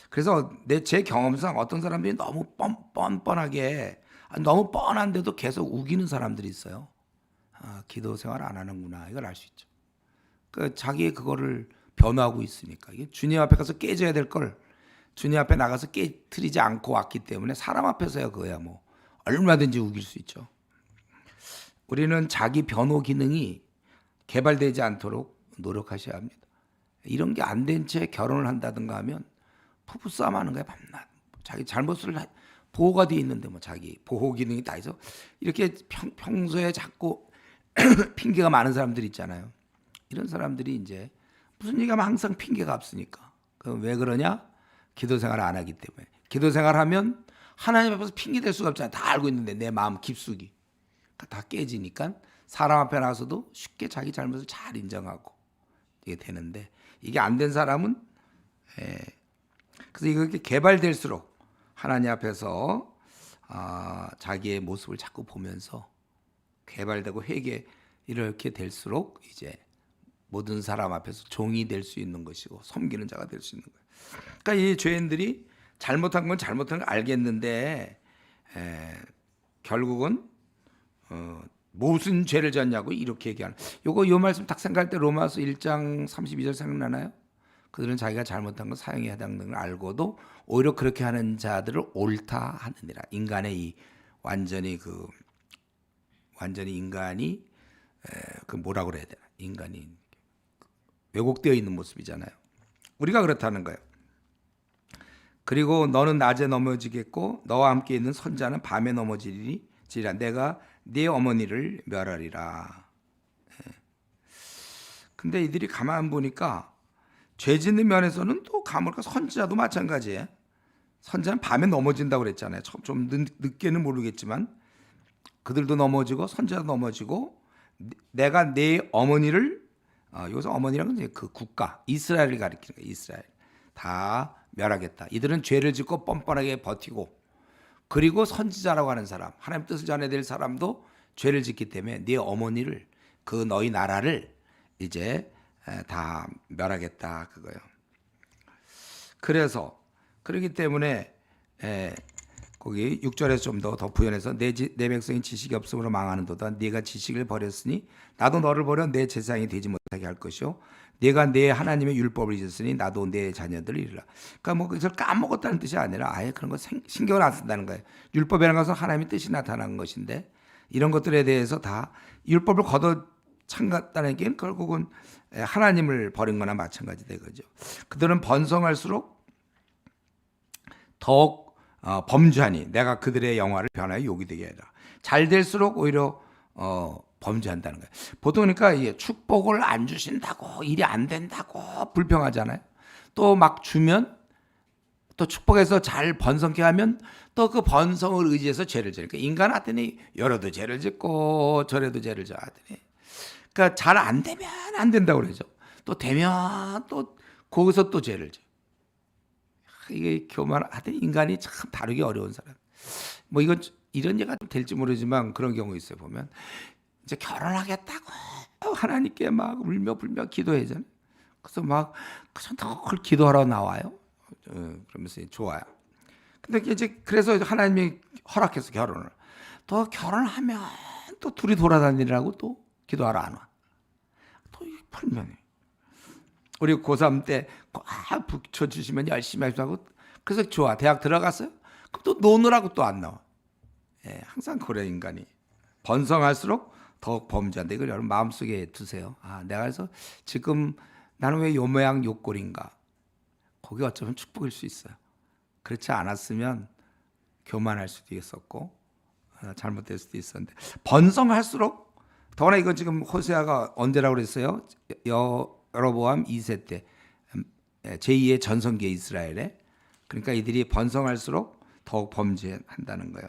그래서 제 경험상 어떤 사람들이 너무 뻔뻔하게 너무 뻔한데도 계속 우기는 사람들이 있어요. 아, 기도 생활 안 하는구나. 이걸 알 수 있죠. 그 자기의 그거를 변화하고 있으니까. 이게 주님 앞에 가서 깨져야 될 걸 주님 앞에 나가서 깨트리지 않고 왔기 때문에 사람 앞에서야 그거야 뭐 얼마든지 우길 수 있죠. 우리는 자기 변호 기능이 개발되지 않도록 노력하셔야 합니다. 이런 게 안 된 채 결혼을 한다든가 하면 부부싸움 하는 거야 밤낮. 자기 잘못을 보호가 돼 있는데 뭐 자기 보호 기능이 다 있어. 이렇게 평소에 자꾸 핑계가 많은 사람들 있잖아요. 이런 사람들이 이제 무슨 얘기하면 항상 핑계가 없으니까. 그럼 왜 그러냐? 기도 생활을 안 하기 때문에. 기도 생활하면 하나님 앞에서 핑계 댈 수가 없잖아요. 다 알고 있는데 내 마음 깊숙이. 다 깨지니까 사람 앞에 나서도 쉽게 자기 잘못을 잘 인정하고 이게 되는데 이게 안 된 사람은 그래서 이렇게 개발될수록 하나님 앞에서 자기의 모습을 자꾸 보면서 개발되고 회개 이렇게 될수록 이제 모든 사람 앞에서 종이 될 수 있는 것이고 섬기는 자가 될 수 있는 거예요. 그러니까 이 죄인들이 잘못한 건 잘못한 걸 알겠는데 결국은 무슨 죄를 졌냐고 이렇게 얘기하는. 요 말씀 딱 생각할 때 로마서 1장 32절 생각나나요? 그들은 자기가 잘못한 건 사형에 해당되는 걸 알고도 오히려 그렇게 하는 자들을 옳다 하느니라. 인간의 이 완전히 인간이 그 뭐라 그래야 되나? 인간이 왜곡되어 있는 모습이잖아요. 우리가 그렇다는 거예요. 그리고 너는 낮에 넘어지겠고 너와 함께 있는 선자는 밤에 넘어지리라. 내가 네 어머니를 멸하리라. 근데 이들이 가만 보니까 죄 짓는 면에서는 또 가물까 선지자도 마찬가지예요. 선지자는 밤에 넘어진다고 그랬잖아요. 좀 늦게는 모르겠지만 그들도 넘어지고 선지자도 넘어지고 내가 네 어머니를 여기서 어머니라는 건 그 국가 이스라엘을 가리키는 거예요. 이스라엘 다 멸하겠다. 이들은 죄를 짓고 뻔뻔하게 버티고 그리고 선지자라고 하는 사람 하나님 뜻을 전해야 될 사람도 죄를 짓기 때문에 네 어머니를 그 너희 나라를 이제 다 멸하겠다 그거예요. 그래서 그렇기 때문에 거기 6절에서 좀 더 부연해서 내 백성이 지식이 없음으로 망하는도다. 네가 지식을 버렸으니 나도 너를 버려 내 제사장이 되지 못하게 할 것이요 네가 내 하나님의 율법을 잊었으니 나도 내 자녀들을 잃으라. 그러니까 뭐 그걸 까먹었다는 뜻이 아니라 아예 그런 거 신경을 안 쓴다는 거예요. 율법이라는 것은 하나님의 뜻이 나타난 것인데 이런 것들에 대해서 다 율법을 걷어 참갔다는 게 결국은 하나님을 버린 거나 마찬가지 되거죠. 그들은 번성할수록 더욱 범죄하니 내가 그들의 영화를 변화에 욕이 되게 해라. 잘 될수록 오히려 범죄한다는 거예요. 보통 그러니까 축복을 안 주신다고 일이 안 된다고 불평하잖아요. 또 막 주면 또 축복해서 잘 번성케 하면 또 그 번성을 의지해서 죄를 지니까 인간한테는 여러도 죄를 짓고 저래도 죄를 져 하더니 그러니까 잘 안 되면 안 된다고 그러죠. 또 되면 또 거기서 또 죄를 져. 이게 교만하던 인간이 참 다루기 어려운 사람. 뭐 이건 이런 얘기가 좀 될지 모르지만 그런 경우 있어요. 보면 이제 결혼하겠다고 하나님께 막 울며 불며 기도하잖아요. 그래서 막 늘 기도하러 나와요. 그러면서 좋아요. 근데 이제 그래서 하나님이 허락해서 결혼을 또 결혼하면 또 둘이 돌아다니라고 또 기도하러 안 와. 또 불면해. 우리 고3 때 붙여주시면 열심히 하고 그래서 좋아. 대학 들어갔어요. 그럼 또 노느라고 또 안 나와. 항상 그래 인간이. 번성할수록 더욱 범죄한다. 이걸 여러분 마음속에 두세요. 내가 그래서 지금 나는 왜 요 모양 요 꼴인가? 그게 어쩌면 축복일 수 있어요. 그렇지 않았으면 교만할 수도 있었고 잘못될 수도 있었는데 번성할수록 더구나 이건 지금 호세아가 언제라고 그랬어요? 여로보암 2세 때 제2의 전성기의 이스라엘에. 그러니까 이들이 번성할수록 더욱 범죄한다는 거예요.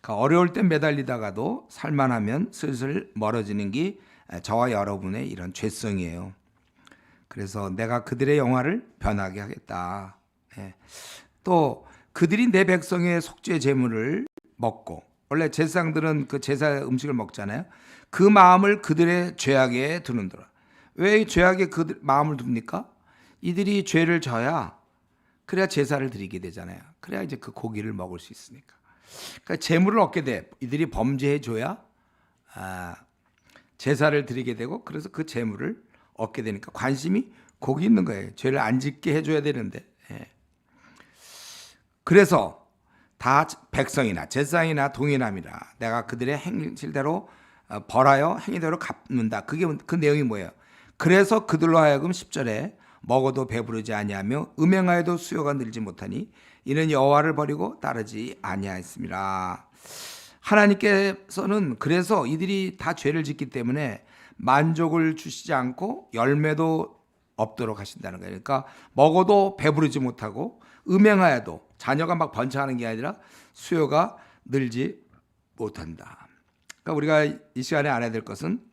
그러니까 어려울 때 매달리다가도 살만하면 슬슬 멀어지는 게 저와 여러분의 이런 죄성이에요. 그래서 내가 그들의 영화를 변하게 하겠다. 또 그들이 내 백성의 속죄 제물을 먹고, 원래 제사장들은 그 제사 음식을 먹잖아요. 그 마음을 그들의 죄악에 두는도라. 왜 죄악에 그 마음을 둡니까? 이들이 죄를 져야 그래야 제사를 드리게 되잖아요. 그래야 이제 그 고기를 먹을 수 있으니까. 그러니까 제물을 얻게 돼. 이들이 범죄해 줘야 제사를 드리게 되고, 그래서 그 제물을 얻게 되니까 관심이 거기 있는 거예요. 죄를 안 짓게 해줘야 되는데. 그래서 다 백성이나 제사장이나 동일함이라 내가 그들의 행실대로 벌하여 행위대로 갚는다. 그게 그 내용이 뭐예요? 그래서 그들로 하여금 10절에 먹어도 배부르지 아니하며 음행하여도 수요가 늘지 못하니 이는 여호와를 버리고 따르지 아니하였습니다. 하나님께서는 그래서 이들이 다 죄를 짓기 때문에 만족을 주시지 않고 열매도 없도록 하신다는 거예요. 그러니까 먹어도 배부르지 못하고 음행하여도 자녀가 막 번창하는 게 아니라 수요가 늘지 못한다. 그러니까 우리가 이 시간에 알아야 될 것은,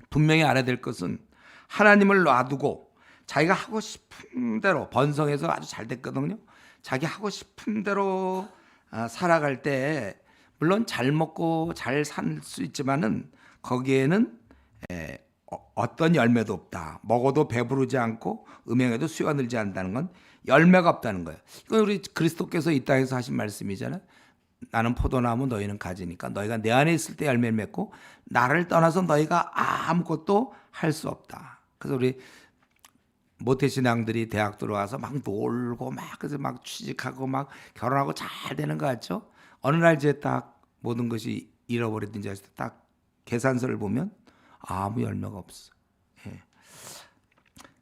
분명히 알아야 될 것은 하나님을 놔두고 자기가 하고 싶은 대로 번성해서 아주 잘 됐거든요. 자기 하고 싶은 대로 살아갈 때 물론 잘 먹고 잘 살 수 있지만은 거기에는 어떤 열매도 없다. 먹어도 배부르지 않고 음행해도 수요가 늘지 않는다는 건 열매가 없다는 거예요. 이건 우리 그리스도께서 이 땅에서 하신 말씀이잖아요. 나는 포도나무 너희는 가지니까 너희가 내 안에 있을 때 열매를 맺고 나를 떠나서 너희가 아무것도 할 수 없다. 그래서 우리 모태신앙들이 대학 들어와서 막 놀고 막 그래서 막 취직하고 막 결혼하고 잘 되는 거 같죠? 어느 날 이제 딱 모든 것이 잃어버리든지 했을 때 딱 계산서를 보면 아무 열매가 없어.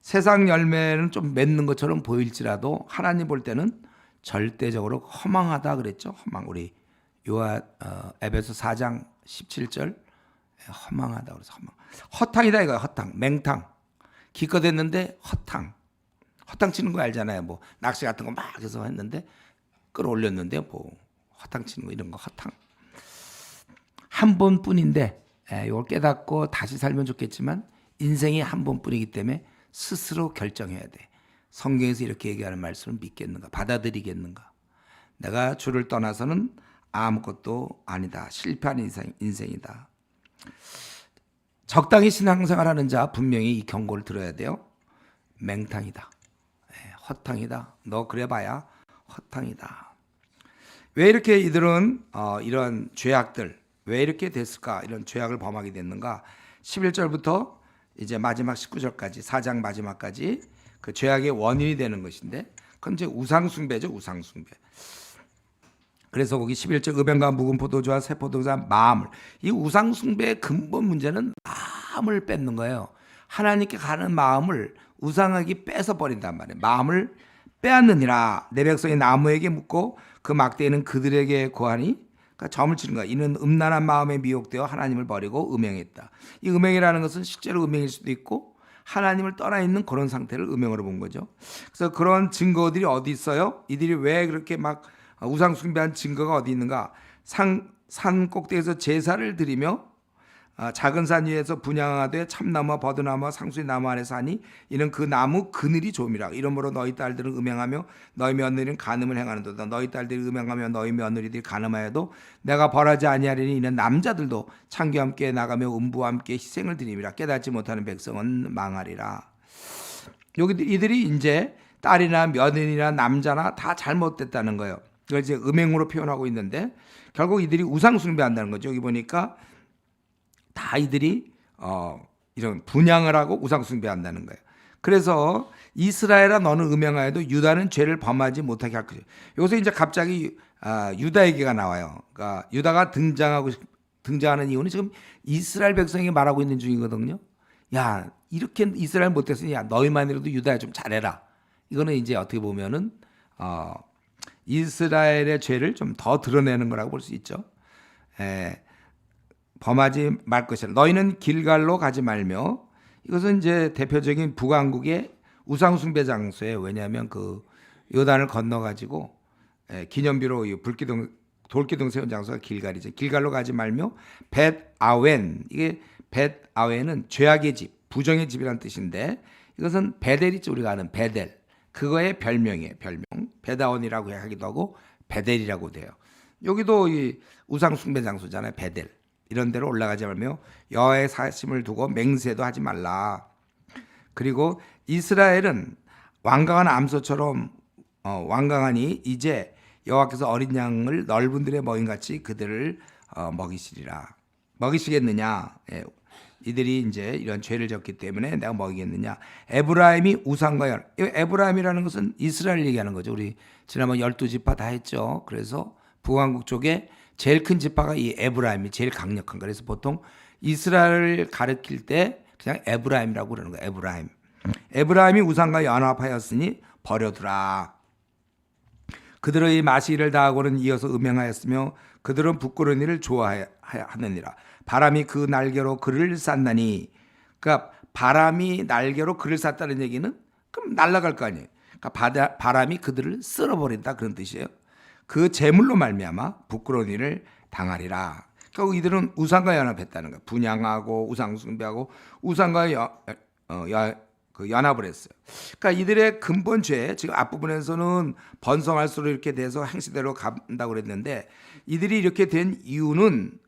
세상 열매는 좀 맺는 것처럼 보일지라도 하나님 볼 때는 절대적으로 허망하다 그랬죠. 허망. 우리 에베소 4장 17절 허망하다 그래서 허망. 허탕이다 이거야. 허탕. 맹탕. 기껏 했는데 허탕 치는 거 알잖아요. 뭐 낚시 같은 거 막 해서 했는데 끌어올렸는데 뭐 허탕 치는 거 이런 거 허탕. 한 번뿐인데 이걸 깨닫고 다시 살면 좋겠지만 인생이 한 번뿐이기 때문에 스스로 결정해야 돼. 성경에서 이렇게 얘기하는 말씀을 믿겠는가? 받아들이겠는가? 내가 주를 떠나서는 아무것도 아니다. 실패한 인생이다. 적당히 신앙생활하는 자 분명히 이 경고를 들어야 돼요. 맹탕이다. 허탕이다. 너 그래봐야 허탕이다. 왜 이렇게 이들은 이런 죄악들 왜 이렇게 됐을까? 이런 죄악을 범하게 됐는가? 11절부터 이제 마지막 19절까지 4장 마지막까지 그 죄악의 원인이 되는 것인데, 그건 이제 우상숭배죠. 우상숭배. 그래서 거기 11절 음행과 묵은 포도주와 새 포도주와 마음을, 이 우상숭배의 근본 문제는 마음을 뺏는 거예요. 하나님께 가는 마음을 우상에게 뺏어 버린단 말이에요. 마음을 빼앗느니라. 내 백성이 나무에게 묻고 그 막대기는 그들에게 고하니, 그러니까 점을 치는 거야. 이는 음란한 마음에 미혹되어 하나님을 버리고 음행했다. 이 음행이라는 것은 실제로 음행일 수도 있고 하나님을 떠나 있는 그런 상태를 음행으로 본 거죠. 그래서 그런 증거들이 어디 있어요? 이들이 왜 그렇게 막 우상 숭배한 증거가 어디 있는가? 산 꼭대기에서 제사를 드리며 작은 산 위에서 분향하되 참나무와 버드나무와 상수의 나무 안에 사니 이는 그 나무 그늘이 좋음이라. 이러므로 너희 딸들은 음행하며 너희 며느리는 간음을 행하는도다. 너희 딸들이 음행하며 너희 며느리들이 간음하여도 내가 벌하지 아니하리니 이는 남자들도 창기와 함께 나가며 음부와 함께 희생을 드림이라. 깨닫지 못하는 백성은 망하리라. 여기 이들이 이제 딸이나 며느리나 남자나 다 잘못됐다는 거예요. 그걸 이제 음행으로 표현하고 있는데 결국 이들이 우상 숭배한다는 거죠. 여기 보니까 다 이들이 이런 분향을 하고 우상 숭배한다는 거예요. 그래서 이스라엘아 너는 음행하여도 유다는 죄를 범하지 못하게 할 것이다. 여기서 이제 갑자기 유다 얘기가 나와요. 그러니까 유다가 등장하는 이유는 지금 이스라엘 백성이 말하고 있는 중이거든요. 야, 이렇게 이스라엘 못했으니 야 너희만이라도 유다야 좀 잘해라. 이거는 이제 어떻게 보면은 이스라엘의 죄를 좀 더 드러내는 거라고 볼 수 있죠. 범하지 말 것이라. 너희는 길갈로 가지 말며. 이것은 이제 대표적인 북왕국의 우상 숭배 장소예요. 왜냐하면 그 요단을 건너 가지고 기념비로 돌기둥 세운 장소가 길갈이죠. 길갈로 가지 말며 벳 아웬. 이게 벳 아웬은 죄악의 집, 부정의 집이라는 뜻인데 이것은 베델 있죠. 우리가 아는 베델. 그거의 별명이에요. 별명. 베다원이라고 하기도 하고 베델이라고 돼요. 여기도 이 우상 숭배 장소잖아요. 베델. 이런 데로 올라가지 말며 여호와의 사심을 두고 맹세도 하지 말라. 그리고 이스라엘은 완강한 암소처럼 완강하니 이제 여호와께서 어린 양을 넓은 들에 먹인같이 그들을 먹이시리라. 먹이시겠느냐? 이들이 이제 이런 죄를 졌기 때문에 내가 먹이겠느냐? 에브라임이 우상과 에브라임이라는 것은 이스라엘 얘기하는 거죠. 우리 지난번 12지파 다 했죠. 그래서 북왕국 쪽에 제일 큰 지파가 이 에브라임이 제일 강력한 거예요. 그래서 보통 이스라엘을 가리킬 때 그냥 에브라임이라고 그러는 거예요. 에브라임이 우상과 연합하였으니 버려두라. 그들의 이 마시기를 다하고는 이어서 음행하였으며 그들은 부끄러운 일을 좋아하느니라. 바람이 그 날개로 그를 쌌나니. 그러니까 바람이 날개로 그를 쌌다는 얘기는 그럼 날아갈 거 아니에요. 그러니까 바람이 그들을 쓸어버린다 그런 뜻이에요. 그 재물로 말미암아 부끄러운 일을 당하리라. 그러니까 이들은 우상과 연합했다는 거예요. 분양하고 우상 숭배하고 우상과 연합을 했어요. 그러니까 이들의 근본 죄, 지금 앞부분에서는 번성할수록 이렇게 돼서 행시대로 간다고 그랬는데 이들이 이렇게 된 이유는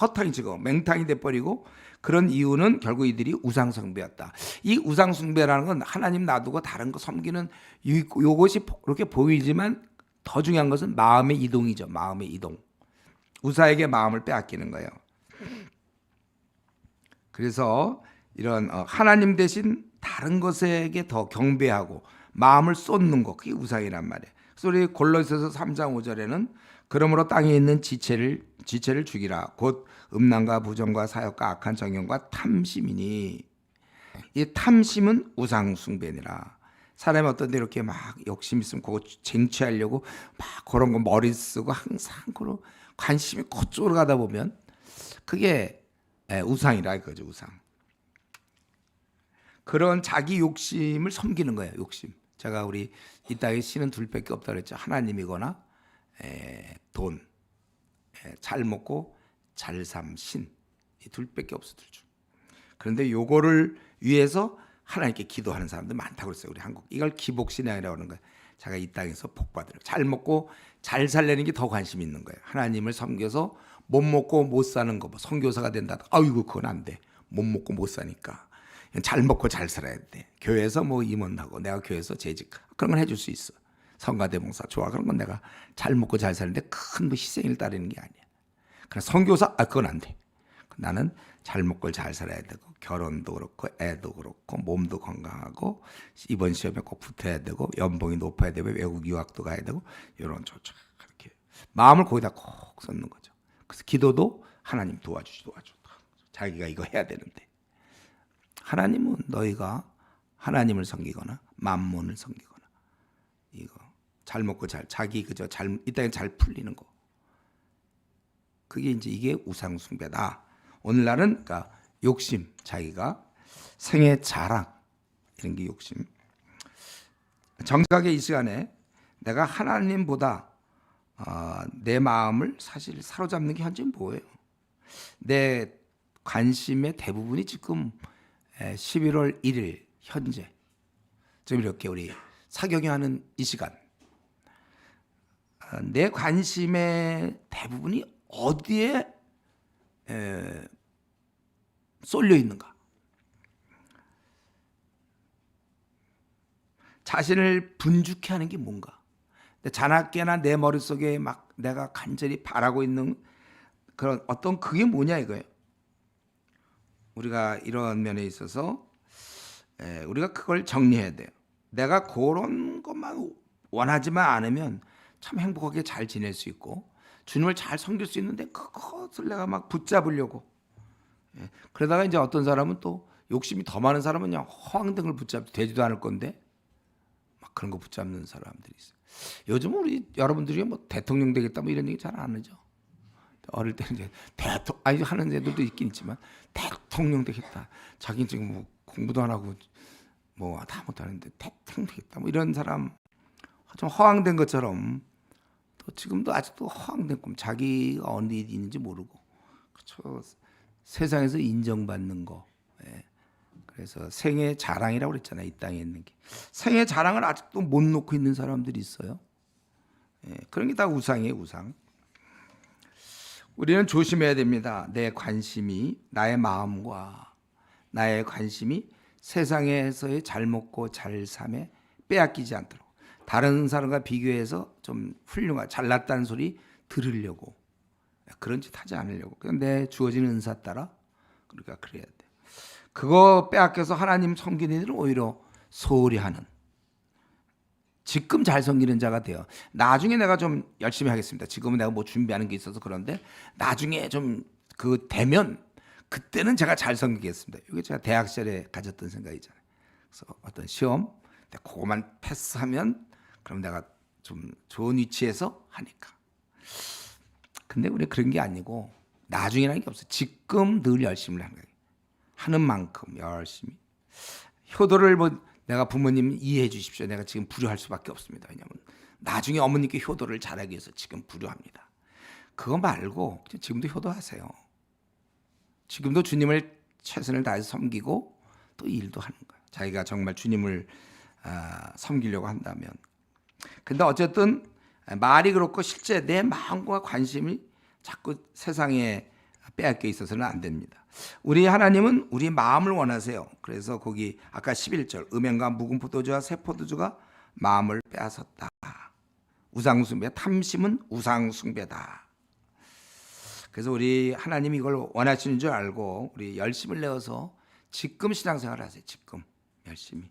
허탕이 지고 맹탕이 돼버리고 그런 이유는 결국 이들이 우상 숭배였다. 이 우상 숭배라는 건 하나님 놔두고 다른 거 섬기는 이것이 그렇게 보이지만 더 중요한 것은 마음의 이동이죠. 마음의 이동. 우사에게 마음을 빼앗기는 거예요. 그래서 이런 하나님 대신 다른 것에게 더 경배하고 마음을 쏟는 것, 그게 우상이란 말이에요. 그래서 우리 골로새서 3장 5절에는 그러므로 땅에 있는 지체를 죽이라. 곧 음란과 부정과 사욕과 악한 정욕과 탐심이니. 이 탐심은 우상 숭배니라. 사람이 어떤 데 이렇게 막 욕심 있으면 그거 쟁취하려고 막 그런 거 머리 쓰고 항상 그런 관심이 그쪽으로 가다 보면 그게 우상이라 이거죠. 우상. 그런 자기 욕심을 섬기는 거예요. 욕심. 제가 우리 이 땅에 신은 둘밖에 없다 그랬죠. 하나님이거나 돈. 잘 먹고 잘 삶 신. 이 둘밖에 없어. 둘 중. 그런데 요거를 위해서 하나님께 기도하는 사람들 많다고 그랬어요. 우리 한국. 이걸 기복신앙이라고 하는 거예요. 제가 이 땅에서 복 받으려. 잘 먹고 잘 살려는 게 더 관심 있는 거예요. 하나님을 섬겨서 못 먹고 못 사는 거. 뭐 선교사가 된다. 아이고 그건 안 돼. 못 먹고 못 사니까. 잘 먹고 잘 살아야 돼. 교회에서 뭐 임원하고 내가 교회에서 재직 그런 건 해줄 수 있어. 성가대봉사 좋아. 그런 건 내가 잘 먹고 잘 사는데 큰 뭐 희생을 따르는 게 아니야. 그러나 선교사 그건 안 돼. 나는 잘 먹고 잘 살아야 되고 결혼도 그렇고 애도 그렇고 몸도 건강하고 이번 시험에 꼭 붙어야 되고 연봉이 높아야 되고 외국 유학도 가야 되고 이런 조차 그렇게 마음을 거기다 콕 쏟는 거죠. 그래서 기도도 하나님 도와줘. 자기가 이거 해야 되는데 하나님은 너희가 하나님을 섬기거나 만몬을 섬기거나 이거 잘 먹고 자기 그저 이 땅에 잘 풀리는 거 그게 이제 이게 우상 숭배다. 오늘날은 그러니까 욕심, 자기가 생애 자랑 이런 게 욕심. 정직하게 이 시간에 내가 하나님보다 내 마음을 사실 사로잡는 게 현재 뭐예요? 내 관심의 대부분이 지금 11월 1일 현재 지금 이렇게 우리 사경유하는 이 시간 내 관심의 대부분이 어디에 쏠려 있는가? 자신을 분주케 하는 게 뭔가? 자나깨나 내 머릿속에 막 내가 간절히 바라고 있는 그런 어떤 그게 뭐냐 이거예요. 우리가 이런 면에 있어서 우리가 그걸 정리해야 돼요. 내가 그런 것만 원하지만 않으면 참 행복하게 잘 지낼 수 있고 주님을 잘 섬길 수 있는데 그것을 내가 막 붙잡으려고 그러다가 이제 어떤 사람은 또 욕심이 더 많은 사람은 그냥 허황등을 붙잡지 되지도 않을 건데 막 그런 거 붙잡는 사람들이 있어요. 요즘 우리 여러분들이 뭐 대통령 되겠다 뭐 이런 얘기 잘 안 하죠. 어릴 때는 이제 아니 하는 애들도 있긴 있지만 대통령 되겠다. 자기는 지금 뭐 공부도 안 하고 뭐 다 못하는데 대통령 되겠다. 뭐 이런 사람 좀 허황된 것처럼 또 지금도 아직도 허황된 꿈. 자기가 어디 있는지 모르고 그렇죠. 세상에서 인정받는 거. 그래서 생애 자랑이라고 그랬잖아요. 이 땅에 있는 게 생애 자랑을 아직도 못 놓고 있는 사람들이 있어요. 그런 게 다 우상이에요. 우상. 우리는 조심해야 됩니다. 내 관심이 나의 마음과 나의 관심이 세상에서의 잘 먹고 잘 삶에 빼앗기지 않도록 다른 사람과 비교해서 좀 훌륭한 잘났다는 소리 들으려고 그런 짓 하지 않으려고 그냥 내 주어진 은사 따라 그러니까 그래야 돼. 그거 빼앗겨서 하나님 섬기는 일은 오히려 소홀히 하는 지금 잘 섬기는 자가 돼요. 나중에 내가 좀 열심히 하겠습니다. 지금은 내가 뭐 준비하는 게 있어서 그런데 나중에 좀 그 되면 그때는 제가 잘 섬기겠습니다. 이게 제가 대학 시절에 가졌던 생각이잖아요. 그래서 어떤 시험 그거만 패스하면 그럼 내가 좀 좋은 위치에서 하니까. 근데 우리 그런 게 아니고 나중이라는 게 없어요. 지금 늘 열심히 하는 거예요. 하는 만큼 열심히. 효도를 뭐 내가 부모님 이해해 주십시오. 내가 지금 불효할 수밖에 없습니다. 왜냐하면 나중에 어머니께 효도를 잘하기 위해서 지금 불효합니다. 그거 말고 지금도 효도하세요. 지금도 주님을 최선을 다해서 섬기고 또 일도 하는 거예요. 자기가 정말 주님을 섬기려고 한다면. 근데 어쨌든 말이 그렇고 실제 내 마음과 관심이 자꾸 세상에 빼앗겨 있어서는 안 됩니다. 우리 하나님은 우리 마음을 원하세요. 그래서 거기 아까 11절 음행과 묵은 포도주와 새 포도주가 마음을 빼앗았다. 우상숭배, 탐심은 우상숭배다. 그래서 우리 하나님이 이걸 원하시는 줄 알고 우리 열심을 내어서 지금 신앙생활을 하세요. 지금 열심히.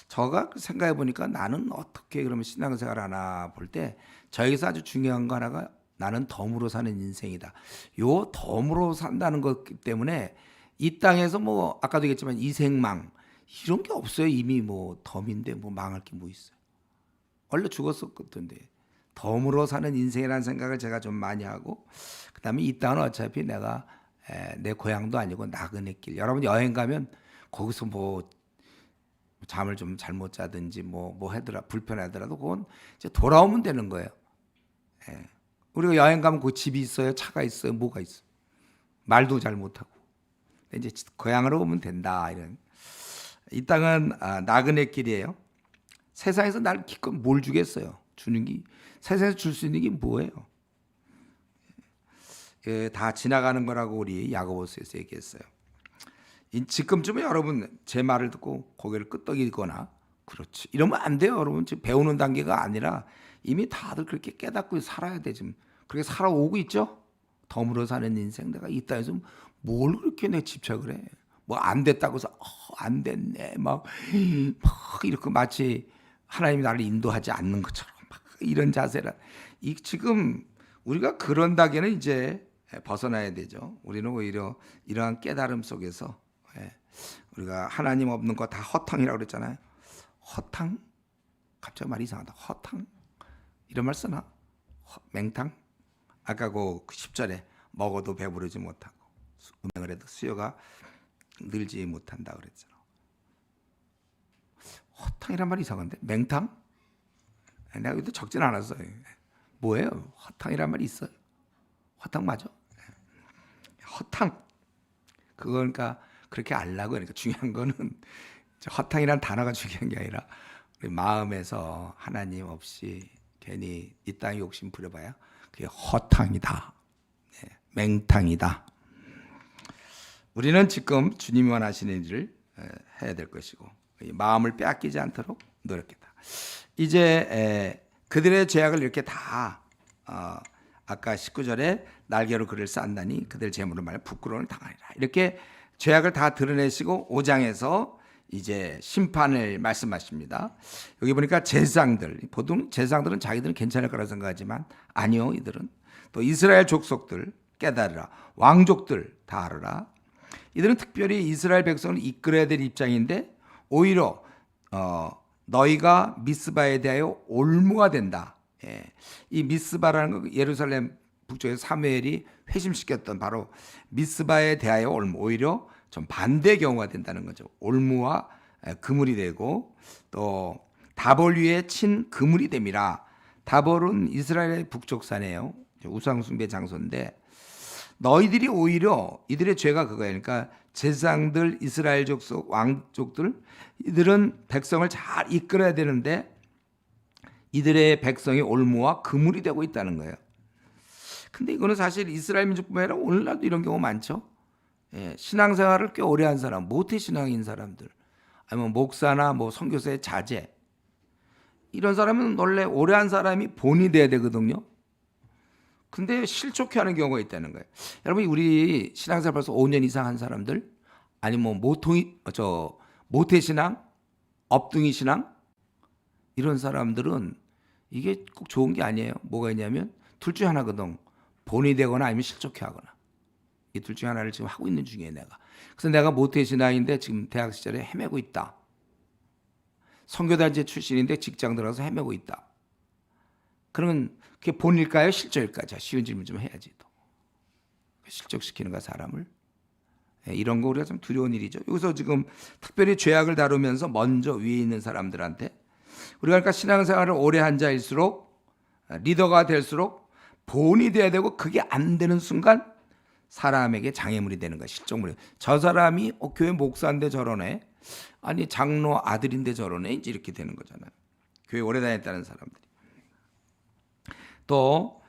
제가 생각해 보니까 나는 어떻게 그러면 신앙생활 하나 볼 때 저에게서 아주 중요한 거 하나가 나는 덤으로 사는 인생이다. 요 덤으로 산다는 것 때문에 이 땅에서 뭐 아까도 얘기했지만 이생망 이런 게 없어요. 이미 뭐 덤인데 뭐 망할 게 뭐 있어요. 원래 죽었었던데 덤으로 사는 인생이라는 생각을 제가 좀 많이 하고 그다음에 이 땅은 어차피 내가 내 고향도 아니고 나그네 길. 여러분 여행 가면 거기서 뭐 잠을 좀 잘못 자든지 뭐 하더라 불편하더라도 그건 이제 돌아오면 되는 거예요. 우리가 여행 가면 그 집이 있어요, 차가 있어요, 뭐가 있어. 말도 잘 못하고. 이제 고향으로 오면 된다 이런. 이 땅은 나그네 길이에요. 세상에서 날 기껏 뭘 주겠어요? 주는 게 세상에서 줄 수 있는 게 뭐예요? 다 지나가는 거라고 우리 야고보서에서 얘기했어요. 지금쯤에 여러분 제 말을 듣고 고개를 끄덕이거나 그렇지 이러면 안 돼요. 여러분 지금 배우는 단계가 아니라 이미 다들 그렇게 깨닫고 살아야 돼. 지금 그렇게 살아오고 있죠. 덤으로 사는 인생. 내가 이 땅에서 뭘 그렇게 내 집착을 해. 뭐 안 됐다고 해서 안 됐네 막 이렇게 마치 하나님이 나를 인도하지 않는 것처럼 막 이런 자세라. 지금 우리가 그런다기에는 이제 벗어나야 되죠. 우리는 오히려 이러한 깨달음 속에서 우리가 하나님 없는 거 다 허탕이라고 그랬잖아요. 허탕? 갑자기 말이 이상하다. 허탕? 이런 말 쓰나? 맹탕? 아까 그 10절에 먹어도 배부르지 못하고 음행을 해도 수요가 늘지 못한다 그랬잖아. 허탕이란 말이 이상한데? 맹탕? 내가 여기도 적진 않았어요. 뭐예요? 허탕이란 말이 있어요. 허탕 맞아? 허탕. 그러니까 그렇게 알라고. 그러니까 중요한 거는 허탕이란 단어가 중요한 게 아니라 우리 마음에서 하나님 없이 괜히 이 땅에 욕심 부려봐야 그게 허탕이다. 맹탕이다. 우리는 지금 주님이 원하시는 일을 해야 될 것이고 마음을 빼앗기지 않도록 노력했다. 이제 그들의 죄악을 이렇게 다 아까 19절에 날개로 그를 쌓았나니 그들 재물을 말해 부끄러움을 당하리라. 이렇게 죄악을 다 드러내시고 5장에서 이제 심판을 말씀하십니다. 여기 보니까 제사장들, 보통 제사장들은 자기들은 괜찮을 거라 생각하지만 아니요, 이들은 또 이스라엘 족속들 깨달으라, 왕족들 다 알아라. 이들은 특별히 이스라엘 백성을 이끌어야 될 입장인데 오히려 너희가 미스바에 대하여 올무가 된다. 예. 이 미스바라는 거 예루살렘 북쪽에서 사무엘이 회심시켰던 바로 미스바에 대하여 올무, 오히려 좀 반대 경우가 된다는 거죠. 올무와 그물이 되고 또 다볼 위에 친 그물이 됨이라. 다볼은 이스라엘의 북쪽 산이에요. 우상숭배 장소인데 너희들이 오히려 이들의 죄가 그거예요. 그러니까 제사장들, 이스라엘 족속, 왕족들 이들은 백성을 잘 이끌어야 되는데 이들의 백성이 올무와 그물이 되고 있다는 거예요. 근데 이거는 사실 이스라엘 민족뿐만 아니라 오늘날도 이런 경우 많죠. 예, 신앙생활을 꽤 오래 한 사람, 모태신앙인 사람들, 아니면 목사나 뭐 선교사의 자제, 이런 사람은 원래 오래 한 사람이 본이 돼야 되거든요. 근데 실족해하는 경우가 있다는 거예요. 여러분, 우리 신앙생활 벌써 5년 이상 한 사람들, 아니면 뭐 모태신앙, 업둥이 신앙, 이런 사람들은 이게 꼭 좋은 게 아니에요. 뭐가 있냐면 둘 중에 하나거든. 본이 되거나 아니면 실족해하거나. 이 둘 중에 하나를 지금 하고 있는 중이에요, 내가. 그래서 내가 모태신앙인데 지금 대학 시절에 헤매고 있다. 선교단체 출신인데 직장 들어가서 헤매고 있다. 그러면 그게 본일까요, 실족일까요? 자, 쉬운 질문 좀 해야지. 또 실족시키는 거 사람을. 이런 거 우리가 좀 두려운 일이죠. 여기서 지금 특별히 죄악을 다루면서 먼저 위에 있는 사람들한테 우리가 그러니까 신앙생활을 오래 한 자일수록 리더가 될수록 본이 돼야 되고 그게 안 되는 순간 사람에게 장애물이 되는 거야. 실족물이. 저 사람이 교회 목사인데 저러네. 아니 장로 아들인데 저러네. 이제 이렇게 되는 거잖아요. 교회 오래 다녔다는 사람들이. 또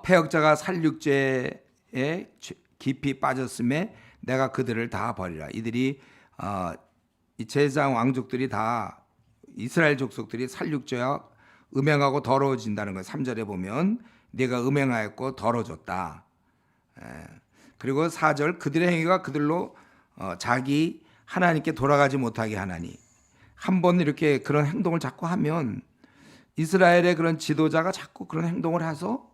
패역자가 살육죄에 깊이 빠졌음에 내가 그들을 다 버리라. 이들이 이 제사장 왕족들이 다 이스라엘 족속들이 살육죄와 음행하고 더러워진다는 거예요. 3절에 보면 네가 음행하였고 더러워졌다. 그리고 4절 그들의 행위가 그들로 자기 하나님께 돌아가지 못하게 하나니. 한번 이렇게 그런 행동을 자꾸 하면 이스라엘의 그런 지도자가 자꾸 그런 행동을 해서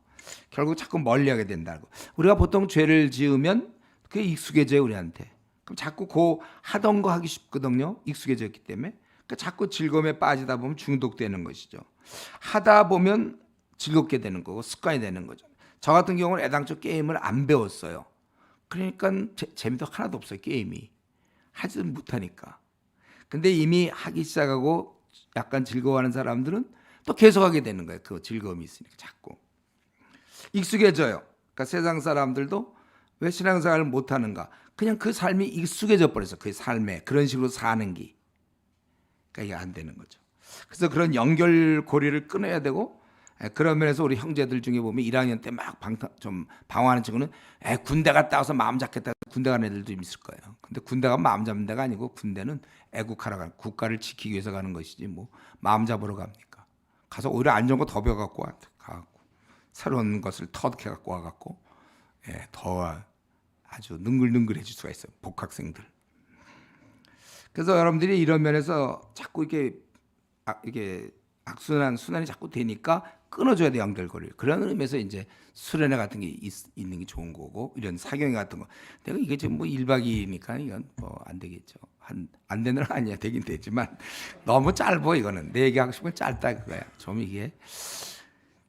결국 자꾸 멀리하게 된다고. 우리가 보통 죄를 지으면 그게 익숙해져요, 우리한테. 그럼 자꾸 하던 거 하기 쉽거든요. 익숙해졌기 때문에. 그러니까 자꾸 즐거움에 빠지다 보면 중독되는 것이죠. 하다 보면 즐겁게 되는 거고 습관이 되는 거죠. 저 같은 경우는 애당초 게임을 안 배웠어요. 그러니까 재미도 하나도 없어요, 게임이. 하지도 못하니까. 근데 이미 하기 시작하고 약간 즐거워하는 사람들은 또 계속하게 되는 거예요. 그 즐거움이 있으니까 자꾸. 익숙해져요. 그러니까 세상 사람들도 왜 신앙생활을 못하는가? 그냥 그 삶이 익숙해져 버렸어. 그 삶에 그런 식으로 사는 게. 그러니까 이게 안 되는 거죠. 그래서 그런 연결고리를 끊어야 되고 그런 면에서 우리 형제들 중에 보면 1학년 때 막 좀 방황하는 친구는 군대 갔다 와서 마음 잡겠다. 군대 가는 애들도 있을 거예요. 근데 군대가 마음 잡는 데가 아니고 군대는 애국하러 가는, 국가를 지키기 위해서 가는 것이지 뭐 마음 잡으러 갑니까? 가서 오히려 안 좋은 거 더 배워갖고 가갖고 새로운 것을 터득해갖고 와갖고 더 아주 능글능글해질 수가 있어요. 복학생들. 그래서 여러분들이 이런 면에서 자꾸 이게 순환이 자꾸 되니까 끊어줘야 돼, 연결고리를. 그런 의미에서 이제 수련회 같은 게 있는 게 좋은 거고 이런 사경회 같은 거. 내가 이게 지금 뭐 1박 2일이니까 이건 뭐 안 되겠죠. 안 되는 건 아니야. 되긴 되지만 너무 짧어 이거는. 내 얘기하고 싶은 건 짧다 그거야. 좀 이게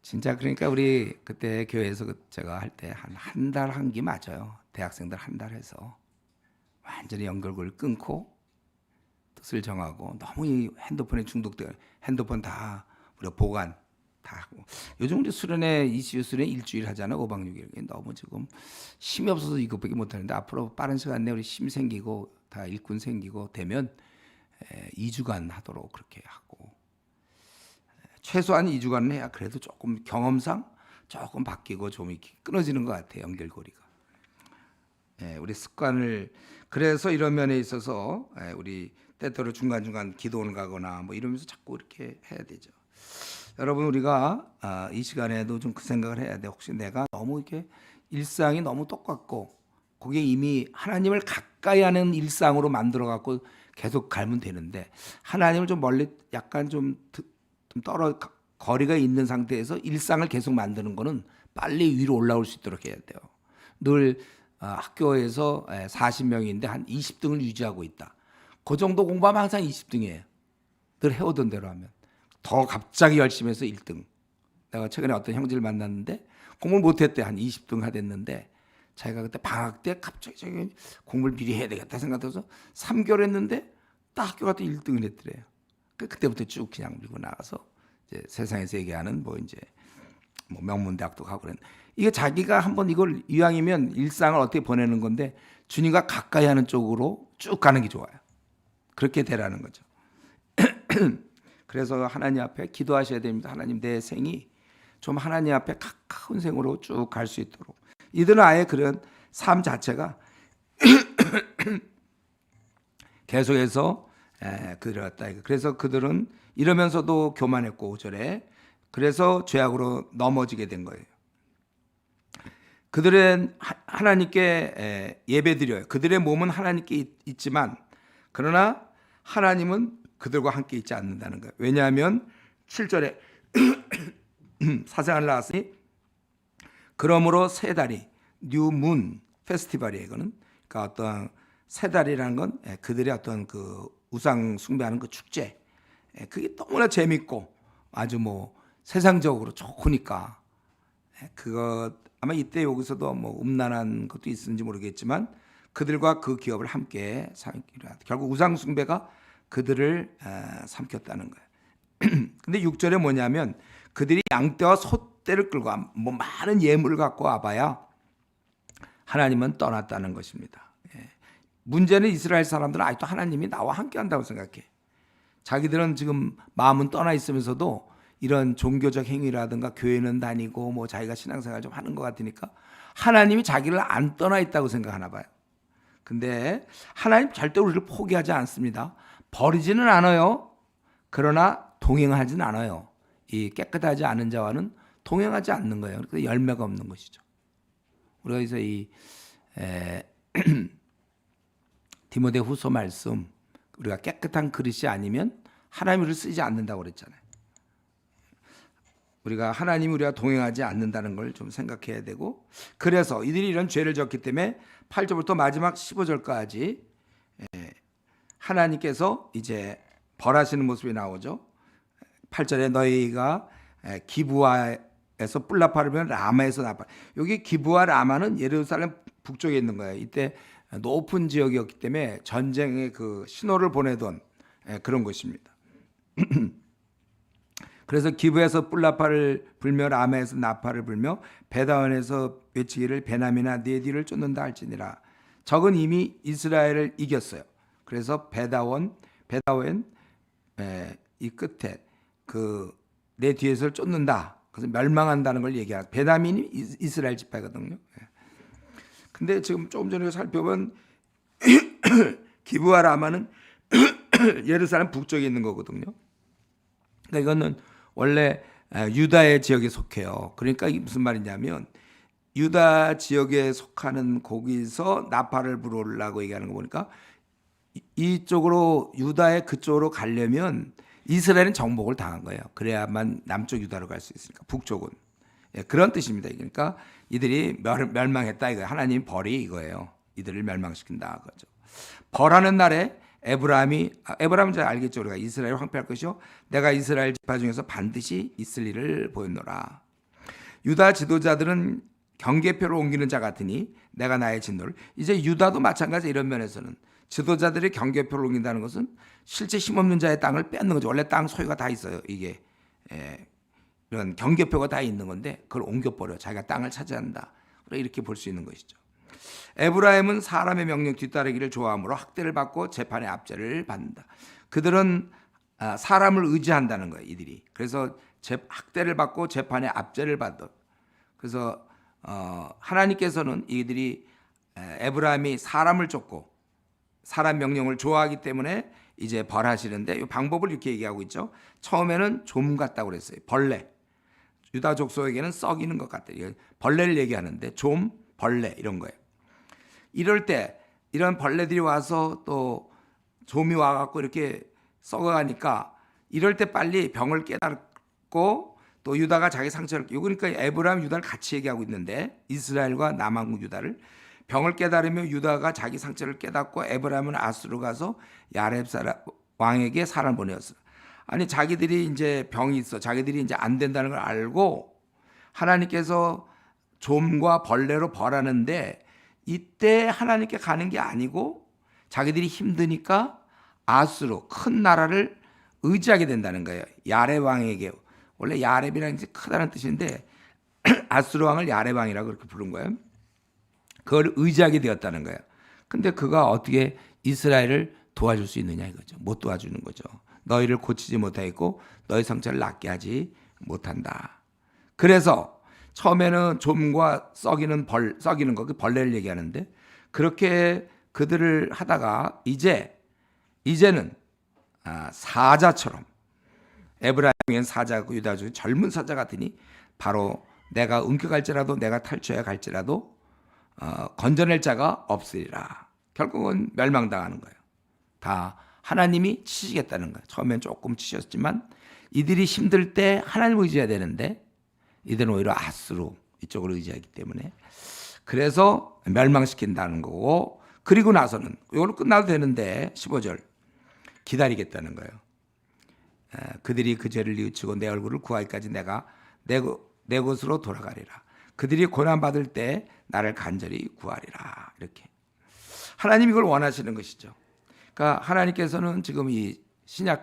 진짜 그러니까 우리 그때 교회에서 제가 할 때 한 달 한 게 맞아요. 대학생들 한 달 해서 완전히 연결고리를 끊고 뜻을 정하고 너무 이 핸드폰에 중독돼 핸드폰 다 우리가 보관 다 하고 요즘 우리 수련회 이슈 수련회 일주일 하잖아. 5박 6일. 너무 지금 힘이 없어서 이것밖에 못하는데 앞으로 빠른 시간 내에 우리 힘 생기고 다 일꾼 생기고 되면 2주간 하도록 그렇게 하고 최소한 2주간은 해야 그래도 조금 경험상 조금 바뀌고 좀 이렇게 끊어지는 것 같아요. 연결고리가. 우리 습관을 그래서 이런 면에 있어서 우리 때때로 중간중간 기도원 가거나 뭐 이러면서 자꾸 이렇게 해야 되죠. 여러분 우리가 이 시간에도 좀 그 생각을 해야 돼. 혹시 내가 너무 이렇게 일상이 너무 똑같고 그게 이미 하나님을 가까이 하는 일상으로 만들어 갖고 계속 갈면 되는데, 하나님을 좀 멀리 약간 좀 거리가 있는 상태에서 일상을 계속 만드는 거는 빨리 위로 올라올 수 있도록 해야 돼요. 늘 학교에서 40명인데 한 20등을 유지하고 있다. 그 정도 공부하면 항상 20등이에요. 늘 해오던 대로 하면. 더 갑자기 열심히 해서 1등. 내가 최근에 어떤 형제를 만났는데 공부를 못했대. 한 20등 하됐는데 자기가 그때 방학 때 갑자기 공부를 미리 해야 되겠다 생각해서 3개월 했는데 딱 학교 갔다 1등을 했더래요. 그때부터 쭉 그냥 밀고 나가서 이제 세상에서 얘기하는 뭐 이제 뭐 명문대학도 가고 그랬는데, 이게 자기가 한번 이걸 이왕이면 일상을 어떻게 보내는 건데 주님과 가까이 하는 쪽으로 쭉 가는 게 좋아요. 그렇게 되라는 거죠. 그래서 하나님 앞에 기도하셔야 됩니다. 하나님, 내 생이 좀 하나님 앞에 가까운 생으로 쭉 갈 수 있도록. 이들은 아예 그런 삶 자체가 계속해서 그랬다. 그래서 그들은 이러면서도 교만했고 5절에 그래서 죄악으로 넘어지게 된 거예요. 그들은 하나님께 예배드려요. 그들의 몸은 하나님께 있지만 그러나 하나님은 그들과 함께 있지 않는다는 거예요. 왜냐하면 7절에 사생활 나왔으니 그러므로 세 달이 뉴문 페스티벌이에요. 이거는 그러니까 어떤 세 달이라는 건 그들의 어떤 그 우상 숭배하는 그 축제, 그게 너무나 재밌고 아주 뭐 세상적으로 좋으니까 그거 아마 이때 여기서도 뭐 음란한 것도 있는지 모르겠지만 그들과 그 기업을 함께 삼기로 하다. 결국 우상 숭배가 그들을 삼켰다는 거예요. 근데 6절에 뭐냐면 그들이 양떼와 소떼를 끌고 뭐 많은 예물을 갖고 와봐야 하나님은 떠났다는 것입니다. 문제는 이스라엘 사람들은 아직도 하나님이 나와 함께 한다고 생각해. 자기들은 지금 마음은 떠나 있으면서도 이런 종교적 행위라든가 교회는 다니고 뭐 자기가 신앙생활 좀 하는 것 같으니까 하나님이 자기를 안 떠나 있다고 생각하나 봐요. 근데 하나님 절대 우리를 포기하지 않습니다. 버리지는 않아요. 그러나 동행하지는 않아요. 이 깨끗하지 않은 자와는 동행하지 않는 거예요. 그래서 열매가 없는 것이죠. 우리가 그래서 이 디모데후서 말씀, 우리가 깨끗한 그릇이 아니면 하나님이 우리를 쓰지 않는다고 그랬잖아요. 우리가 하나님이 우리가 동행하지 않는다는 걸 좀 생각해야 되고, 그래서 이들이 이런 죄를 졌기 때문에 8절부터 마지막 15절까지 하나님께서 이제 벌하시는 모습이 나오죠. 8절에 너희가 기브아에서 뿔나파르면 라마에서 나팔. 여기 기브아 라마는 예루살렘 북쪽에 있는 거예요. 이때 높은 지역이었기 때문에 전쟁의 그 신호를 보내던 그런 곳입니다. 그래서 기브에서 뿔나팔을 불며 라마에서 나팔을 불며 베다원에서 외치기를 베남이나 네 뒤를 쫓는다 할지니라. 적은 이미 이스라엘을 이겼어요. 그래서 베다원 이 끝에 그 내 뒤에서 쫓는다. 그래서 멸망한다는 걸 얘기하고, 베냐민이 이스라엘 지파거든요. 근데 지금 조금 전에 살펴본 기브와 라마는 예루살렘 북쪽에 있는 거거든요. 그러니까 이거는 원래 유다의 지역에 속해요. 그러니까 이게 무슨 말이냐면 유다 지역에 속하는 거기서 나팔을 불으려고 얘기하는 거 보니까 이쪽으로 유다의 그쪽으로 가려면 이스라엘은 정복을 당한 거예요. 그래야만 남쪽 유다로 갈 수 있으니까 북쪽은. 그런 뜻입니다. 그러니까 이들이 멸망했다 이거예요. 하나님 벌이 이거예요. 이들을 멸망시킨다 그거죠. 벌하는 날에 에브라임은 잘 알겠죠. 우리가 이스라엘 황폐할 것이요 내가 이스라엘 지파 중에서 반드시 있을 일을 보였노라. 유다 지도자들은 경계표를 옮기는 자 같으니 내가 나의 진노를. 이제 유다도 마찬가지. 이런 면에서는 지도자들이 경계표를 옮긴다는 것은 실제 힘없는 자의 땅을 뺏는 거죠. 원래 땅 소유가 다 있어요. 이게 이런 경계표가 다 있는 건데 그걸 옮겨버려. 자기가 땅을 차지한다. 이렇게 볼 수 있는 것이죠. 에브라임은 사람의 명령 뒤따르기를 좋아하므로 학대를 받고 재판의 압제를 받는다. 그들은 사람을 의지한다는 거예요. 이들이. 그래서 학대를 받고 재판의 압제를 받아. 그래서 하나님께서는 이들이 에브라임이 사람을 쫓고 사람 명령을 좋아하기 때문에 이제 벌하시는데 이 방법을 이렇게 얘기하고 있죠. 처음에는 좀 같다고 그랬어요. 벌레. 유다 족속에게는 썩이는 것 같다. 벌레를 얘기하는데 좀, 벌레 이런 거예요. 이럴 때 이런 벌레들이 와서 또 좀이 와갖고 이렇게 썩어가니까 이럴 때 빨리 병을 깨닫고 또 유다가 자기 상처를 그러니까 에브라임 유다를 같이 얘기하고 있는데 이스라엘과 남한국 유다를 병을 깨달으며 유다가 자기 상처를 깨닫고 에브라임은 아수르로 가서 야렙 사람 왕에게 사람을 보내었어. 아니 자기들이 이제 병이 있어 자기들이 이제 안 된다는 걸 알고 하나님께서 좀과 벌레로 벌하는데 이때 하나님께 가는 게 아니고 자기들이 힘드니까 아수르 큰 나라를 의지하게 된다는 거예요. 야렙 왕에게 원래 야렙이라는 게 크다는 뜻인데 아수르 왕을 야렙 왕이라고 그렇게 부른 거예요. 그걸 의지하게 되었다는 거예요. 근데 그가 어떻게 이스라엘을 도와줄 수 있느냐 이거죠. 못 도와주는 거죠. 너희를 고치지 못하겠고 너희 상처를 낫게 하지 못한다. 그래서 처음에는 좀과 썩이는 거, 그 벌레를 얘기하는데 그렇게 그들을 하다가 이제는 사자처럼 에브라임은 사자고 유다 중 젊은 사자 같으니 바로 내가 움켜갈지라도 내가 탈취해 갈지라도 건져낼 자가 없으리라. 결국은 멸망당하는 거예요. 다 하나님이 치시겠다는 거예요. 처음엔 조금 치셨지만 이들이 힘들 때 하나님을 의지해야 되는데 이들은 오히려 아수르 이쪽을 의지하기 때문에 그래서 멸망시킨다는 거고 그리고 나서는 이걸로 끝나도 되는데 15절 기다리겠다는 거예요. 그들이 그 죄를 뉘우치고 내 얼굴을 구하기까지 내가 내 곳으로 돌아가리라. 그들이 고난받을 때 나를 간절히 구하리라. 이렇게 하나님이 이걸 원하시는 것이죠. 그러니까 하나님께서는 지금 이 신약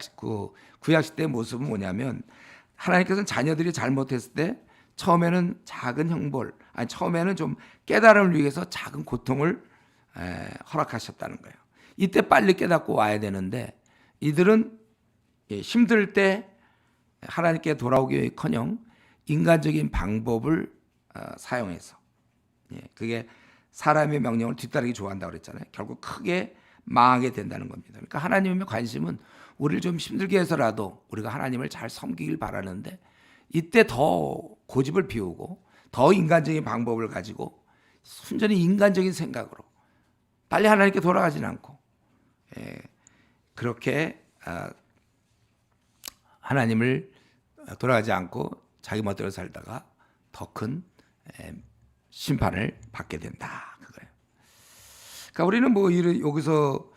구약 시대의 모습은 뭐냐면 하나님께서는 자녀들이 잘못했을 때 처음에는 작은 형벌, 처음에는 좀 깨달음을 위해서 작은 고통을 허락하셨다는 거예요. 이때 빨리 깨닫고 와야 되는데 이들은 힘들 때 하나님께 돌아오기커녕 인간적인 방법을 사용해서 그게 사람의 명령을 뒤따르기 좋아한다고 그랬잖아요. 결국 크게 망하게 된다는 겁니다. 그러니까 하나님의 관심은 우리를 좀 힘들게 해서라도 우리가 하나님을 잘 섬기길 바라는데 이때 더 고집을 피우고 더 인간적인 방법을 가지고 순전히 인간적인 생각으로 빨리 하나님께 돌아가진 않고 그렇게 하나님을 돌아가지 않고 자기 멋대로 살다가 더 큰 심판을 받게 된다. 그거예요. 그러니까 우리는 뭐 여기서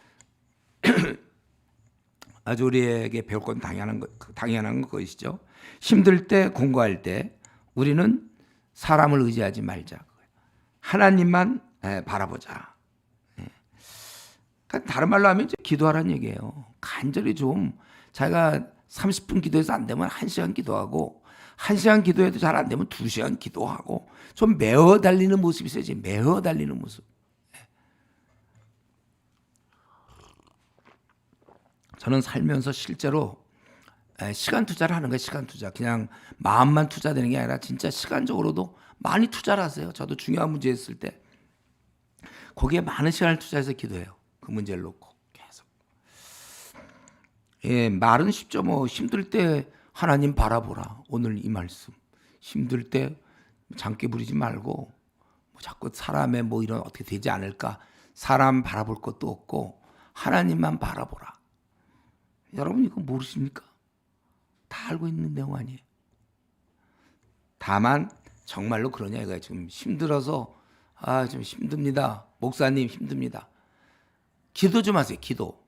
아주 우리에게 배울 건 당연한 것이죠. 힘들 때 공부할 때 우리는 사람을 의지하지 말자. 하나님만 바라보자. 그러니까 다른 말로 하면 이제 기도하라는 얘기예요. 간절히 좀 자기가 30분 기도해서 안 되면 1시간 기도하고 1시간 기도해도 잘 안 되면 2시간 기도하고 좀 매어 달리는 모습이 있어야지. 매어 달리는 모습. 저는 살면서 실제로 시간 투자를 하는 거예요. 시간 투자. 그냥 마음만 투자되는 게 아니라 진짜 시간적으로도 많이 투자를 하세요. 저도 중요한 문제 있을 때 거기에 많은 시간을 투자해서 기도해요. 그 문제를 놓고 계속. 말은 쉽죠. 뭐 힘들 때 하나님 바라보라. 오늘 이 말씀. 힘들 때 장깨 부리지 말고 뭐 자꾸 사람의 뭐 이런 어떻게 되지 않을까. 사람 바라볼 것도 없고 하나님만 바라보라. 여러분 이거 모르십니까? 다 알고 있는 내용 아니에요. 다만 정말로 그러냐 이거야. 지금 힘들어서 좀 힘듭니다. 목사님 힘듭니다. 기도 좀 하세요. 기도.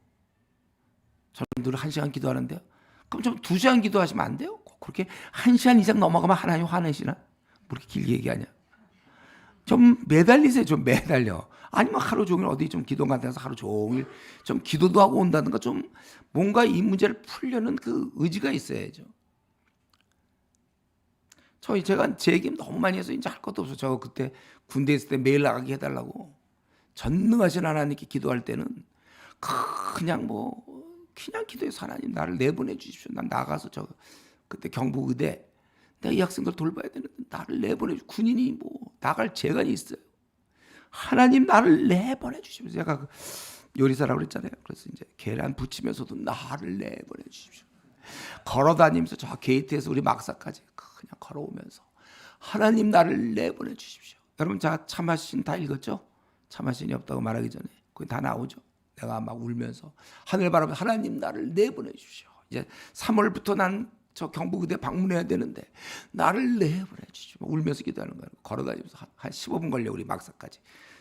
저는 늘 1시간 기도하는데요. 그럼 좀 2시간 기도하시면 안 돼요? 그렇게 1시간 이상 넘어가면 하나님 화내시나? 뭐 이렇게 길게 얘기하냐? 좀 매달리세요. 좀 매달려. 아니면 하루 종일 어디 좀 기도 간다서 하루 종일 좀 기도도 하고 온다든가 좀 뭔가 이 문제를 풀려는 그 의지가 있어야죠. 제가 제 얘기 너무 많이 해서 이제 할 것도 없어. 저 그때 군대 있을 때 매일 나가게 해달라고. 전능하신 하나님께 기도할 때는 그냥 기도해서 하나님 나를 내보내 주십시오. 난 나가서 그때 경북의대 내가 이 학생들 돌봐야 되는데 나를 내보내 주십시오. 군인이 뭐 나갈 재간이 있어요. 하나님 나를 내보내 주십시오. 제가 요리사라고 그랬잖아요. 그래서 이제 계란 부치면서도 나를 내보내 주십시오. 걸어다니면서 저 게이트에서 우리 막사까지 그냥 걸어오면서 하나님 나를 내보내 주십시오. 여러분 자 참하신 다 읽었죠? 참할 수 있니 없다고 말하기 전에 그게 다 나오죠. 내가 막 울면서 하늘 바라보면서 하나님 나를 내보내 주시오. 이제 3월부터 난 저 경북의대 방문해야 되는데 나를 내보내 주시오. 울면서 기도하는 거예요. 걸어다니면서 한 15분 걸려 우리 막사까지.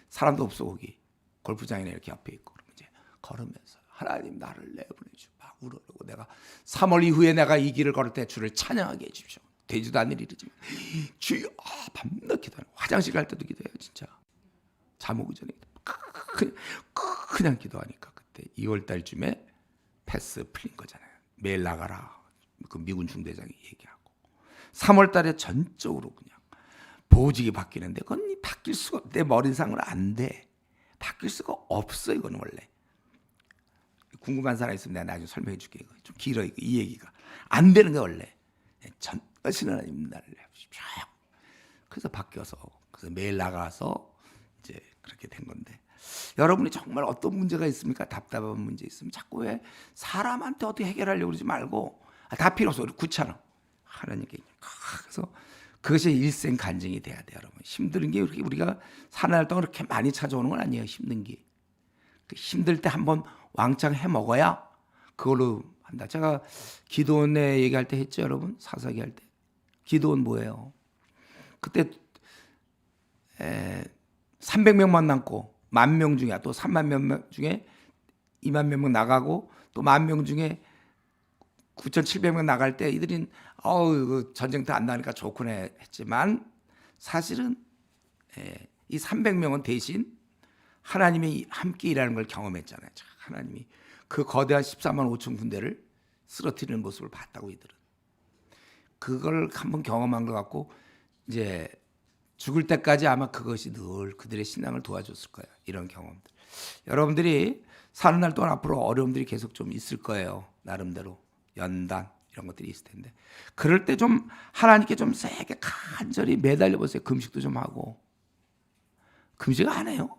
사람도 없어 거기. 골프장이나 이렇게 앞에 있고 그러면 이제 걸으면서 하나님 나를 내보내 주시오. 막 울어오고 내가 3월 이후에 내가 이 길을 걸을 때 주를 찬양하게 해주십시오. 되지도 않는 일이지만 주여 밤낮 기도하는 화장실 갈 때도 기도해요. 진짜 잠 오기 전에 그냥 기도하니까 그때 2월 달쯤에 패스 풀린 거잖아요. 매일 나가라. 그 미군 중대장이 얘기하고 3월 달에 전적으로 그냥 보직이 바뀌는데 그건 바뀔 수가 내 머리상으로 안 돼. 바뀔 수가 없어. 이건 원래. 궁금한 사람 있으면 내가 나중에 설명해 줄게. 이거 좀 길어. 이 얘기가 안 되는 게 원래. 전하신 하나님 나를 해주십시오. 그래서 바뀌어서 그래서 매일 나가서 이제 그렇게 된 건데 여러분이 정말 어떤 문제가 있습니까? 답답한 문제 있으면 자꾸 왜 사람한테 어떻게 해결하려고 그러지 말고 다 필요 없어. 귀찮아. 하나님께. 그래서 그것이 일생 간증이 돼야 돼요. 여러분. 힘든 게 우리가 사는 날 동안 그렇게 많이 찾아오는 건 아니에요. 힘든 게. 힘들 때 한번 왕창 해 먹어야 그걸로 한다. 제가 기도원에 얘기할 때 했죠. 여러분. 사사기 할 때. 기도원 뭐예요? 그때 300명만 남고 10,000명 중에 또 3만 명 중에 2만 명 나가고 또 10,000명 중에 9,700명 나갈 때 이들은 전쟁터 안 나니까 좋구나 했지만 사실은 이 300명은 대신 하나님이 함께 일하는 걸 경험했잖아요. 하나님이 그 거대한 14만 5천 군대를 쓰러뜨리는 모습을 봤다고 이들은. 그걸 한번 경험한 것 같고 이제 죽을 때까지 아마 그것이 늘 그들의 신앙을 도와줬을 거예요. 이런 경험들. 여러분들이 사는 날 동안 앞으로 어려움들이 계속 좀 있을 거예요. 나름대로. 연단 이런 것들이 있을 텐데 그럴 때 좀 하나님께 좀 세게 간절히 매달려 보세요. 금식도 좀 하고. 금식 안 해요?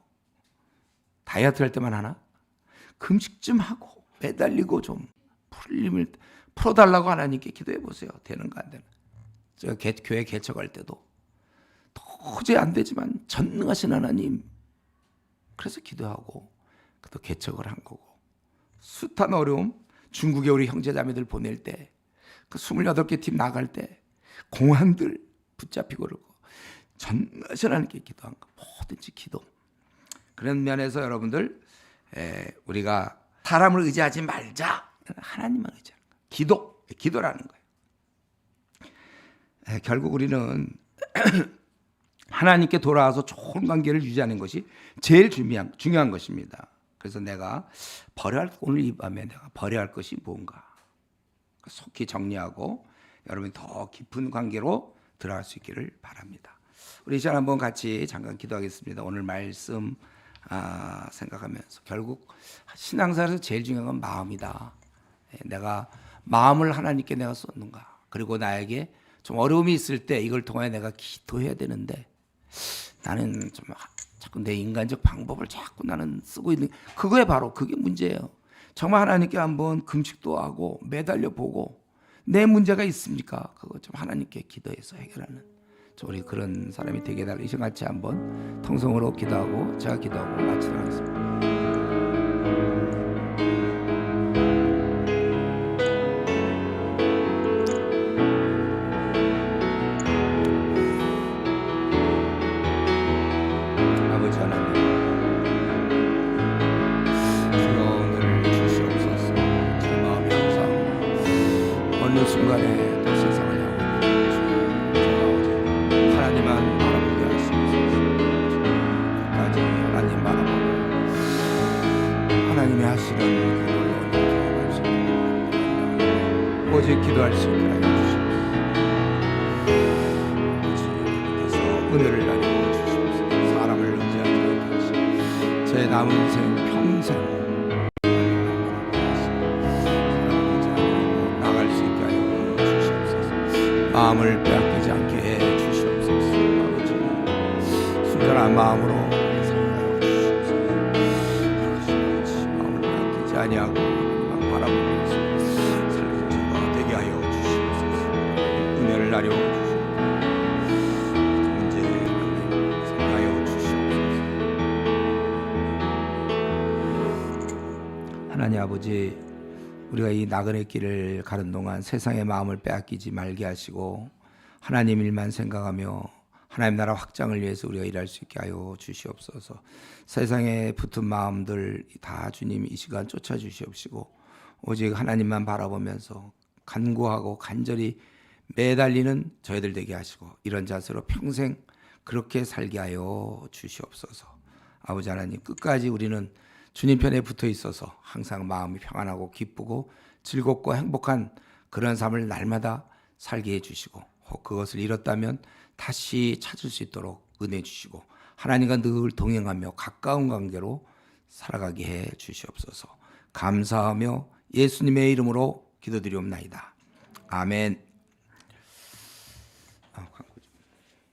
다이어트 할 때만 하나? 금식 좀 하고 매달리고 좀 풀림을 풀어달라고 하나님께 기도해 보세요. 되는가 안 되는가. 제가 교회 개척할 때도 도저히 안 되지만 전능하신 하나님 그래서 기도하고 또 개척을 한 거고 숱한 어려움 중국에 우리 형제자매들 보낼 때 그 28개 팀 나갈 때 공항들 붙잡히고 그러고 전능하신 하나님께 기도한 거 뭐든지 기도. 그런 면에서 여러분들 우리가 사람을 의지하지 말자. 하나님만 의지하는 거예요. 기도라는 거예요. 결국 우리는 하나님께 돌아와서 좋은 관계를 유지하는 것이 제일 중요한 것입니다. 그래서 내가 오늘 이 밤에 내가 버려야 할 것이 뭔가 속히 정리하고 여러분이 더 깊은 관계로 들어갈 수 있기를 바랍니다. 우리 이 시간 한번 같이 잠깐 기도하겠습니다. 오늘 말씀 생각하면서 결국 신앙생활에서 제일 중요한 건 마음이다. 내가 마음을 하나님께 내가 쏟는가. 그리고 나에게 좀 어려움이 있을 때 이걸 통해 내가 기도해야 되는데 나는 좀 자꾸 내 인간적 방법을 자꾸 나는 쓰고 있는 그게 문제예요. 정말 하나님께 한번 금식도 하고 매달려 보고 내 문제가 있습니까? 그거 좀 하나님께 기도해서 해결하는 우리 그런 사람이 되게 달라. 이 시간 같이 한번 통성으로 기도하고 제가 기도하고 마치도록 하겠습니다. 어느 순간에 또 세상을 향하고 하나님만 바라보게 할 수 있어서 끝까지 하나님 바라보고 하나님이 하시는 그걸로 오직 기도할 수 있게 하여 주시옵소서. 은혜를 나누어 주시옵소서. 사람을 의지하지 않게 하시고 제 남은 인생 평생 마음을 빼앗기지 않게 해 주시옵소서. 아버지 순전한 마음으로 살아가여 주시옵소서. 마음을 빼앗기지 아니하고 바라보면서 살리는 자가 되게 하여 주시옵소서. 은혜를 나려 주시옵소서. 문제에 생하여 주시옵소서. 아버지, 우리가 이 나그네 길을 가는 동안 세상의 마음을 빼앗기지 말게 하시고 하나님 일만 생각하며 하나님 나라 확장을 위해서 우리가 일할 수 있게 하여 주시옵소서. 세상에 붙은 마음들 다 주님 이 시간 쫓아 주시옵시고 오직 하나님만 바라보면서 간구하고 간절히 매달리는 저희들 되게 하시고 이런 자세로 평생 그렇게 살게 하여 주시옵소서. 아버지 하나님, 끝까지 우리는 주님 편에 붙어 있어서 항상 마음이 평안하고 기쁘고 즐겁고 행복한 그런 삶을 날마다 살게 해주시고 혹 그것을 잃었다면 다시 찾을 수 있도록 은혜 주시고 하나님과 늘 동행하며 가까운 관계로 살아가게 해 주시옵소서. 감사하며 예수님의 이름으로 기도드리옵나이다. 아멘.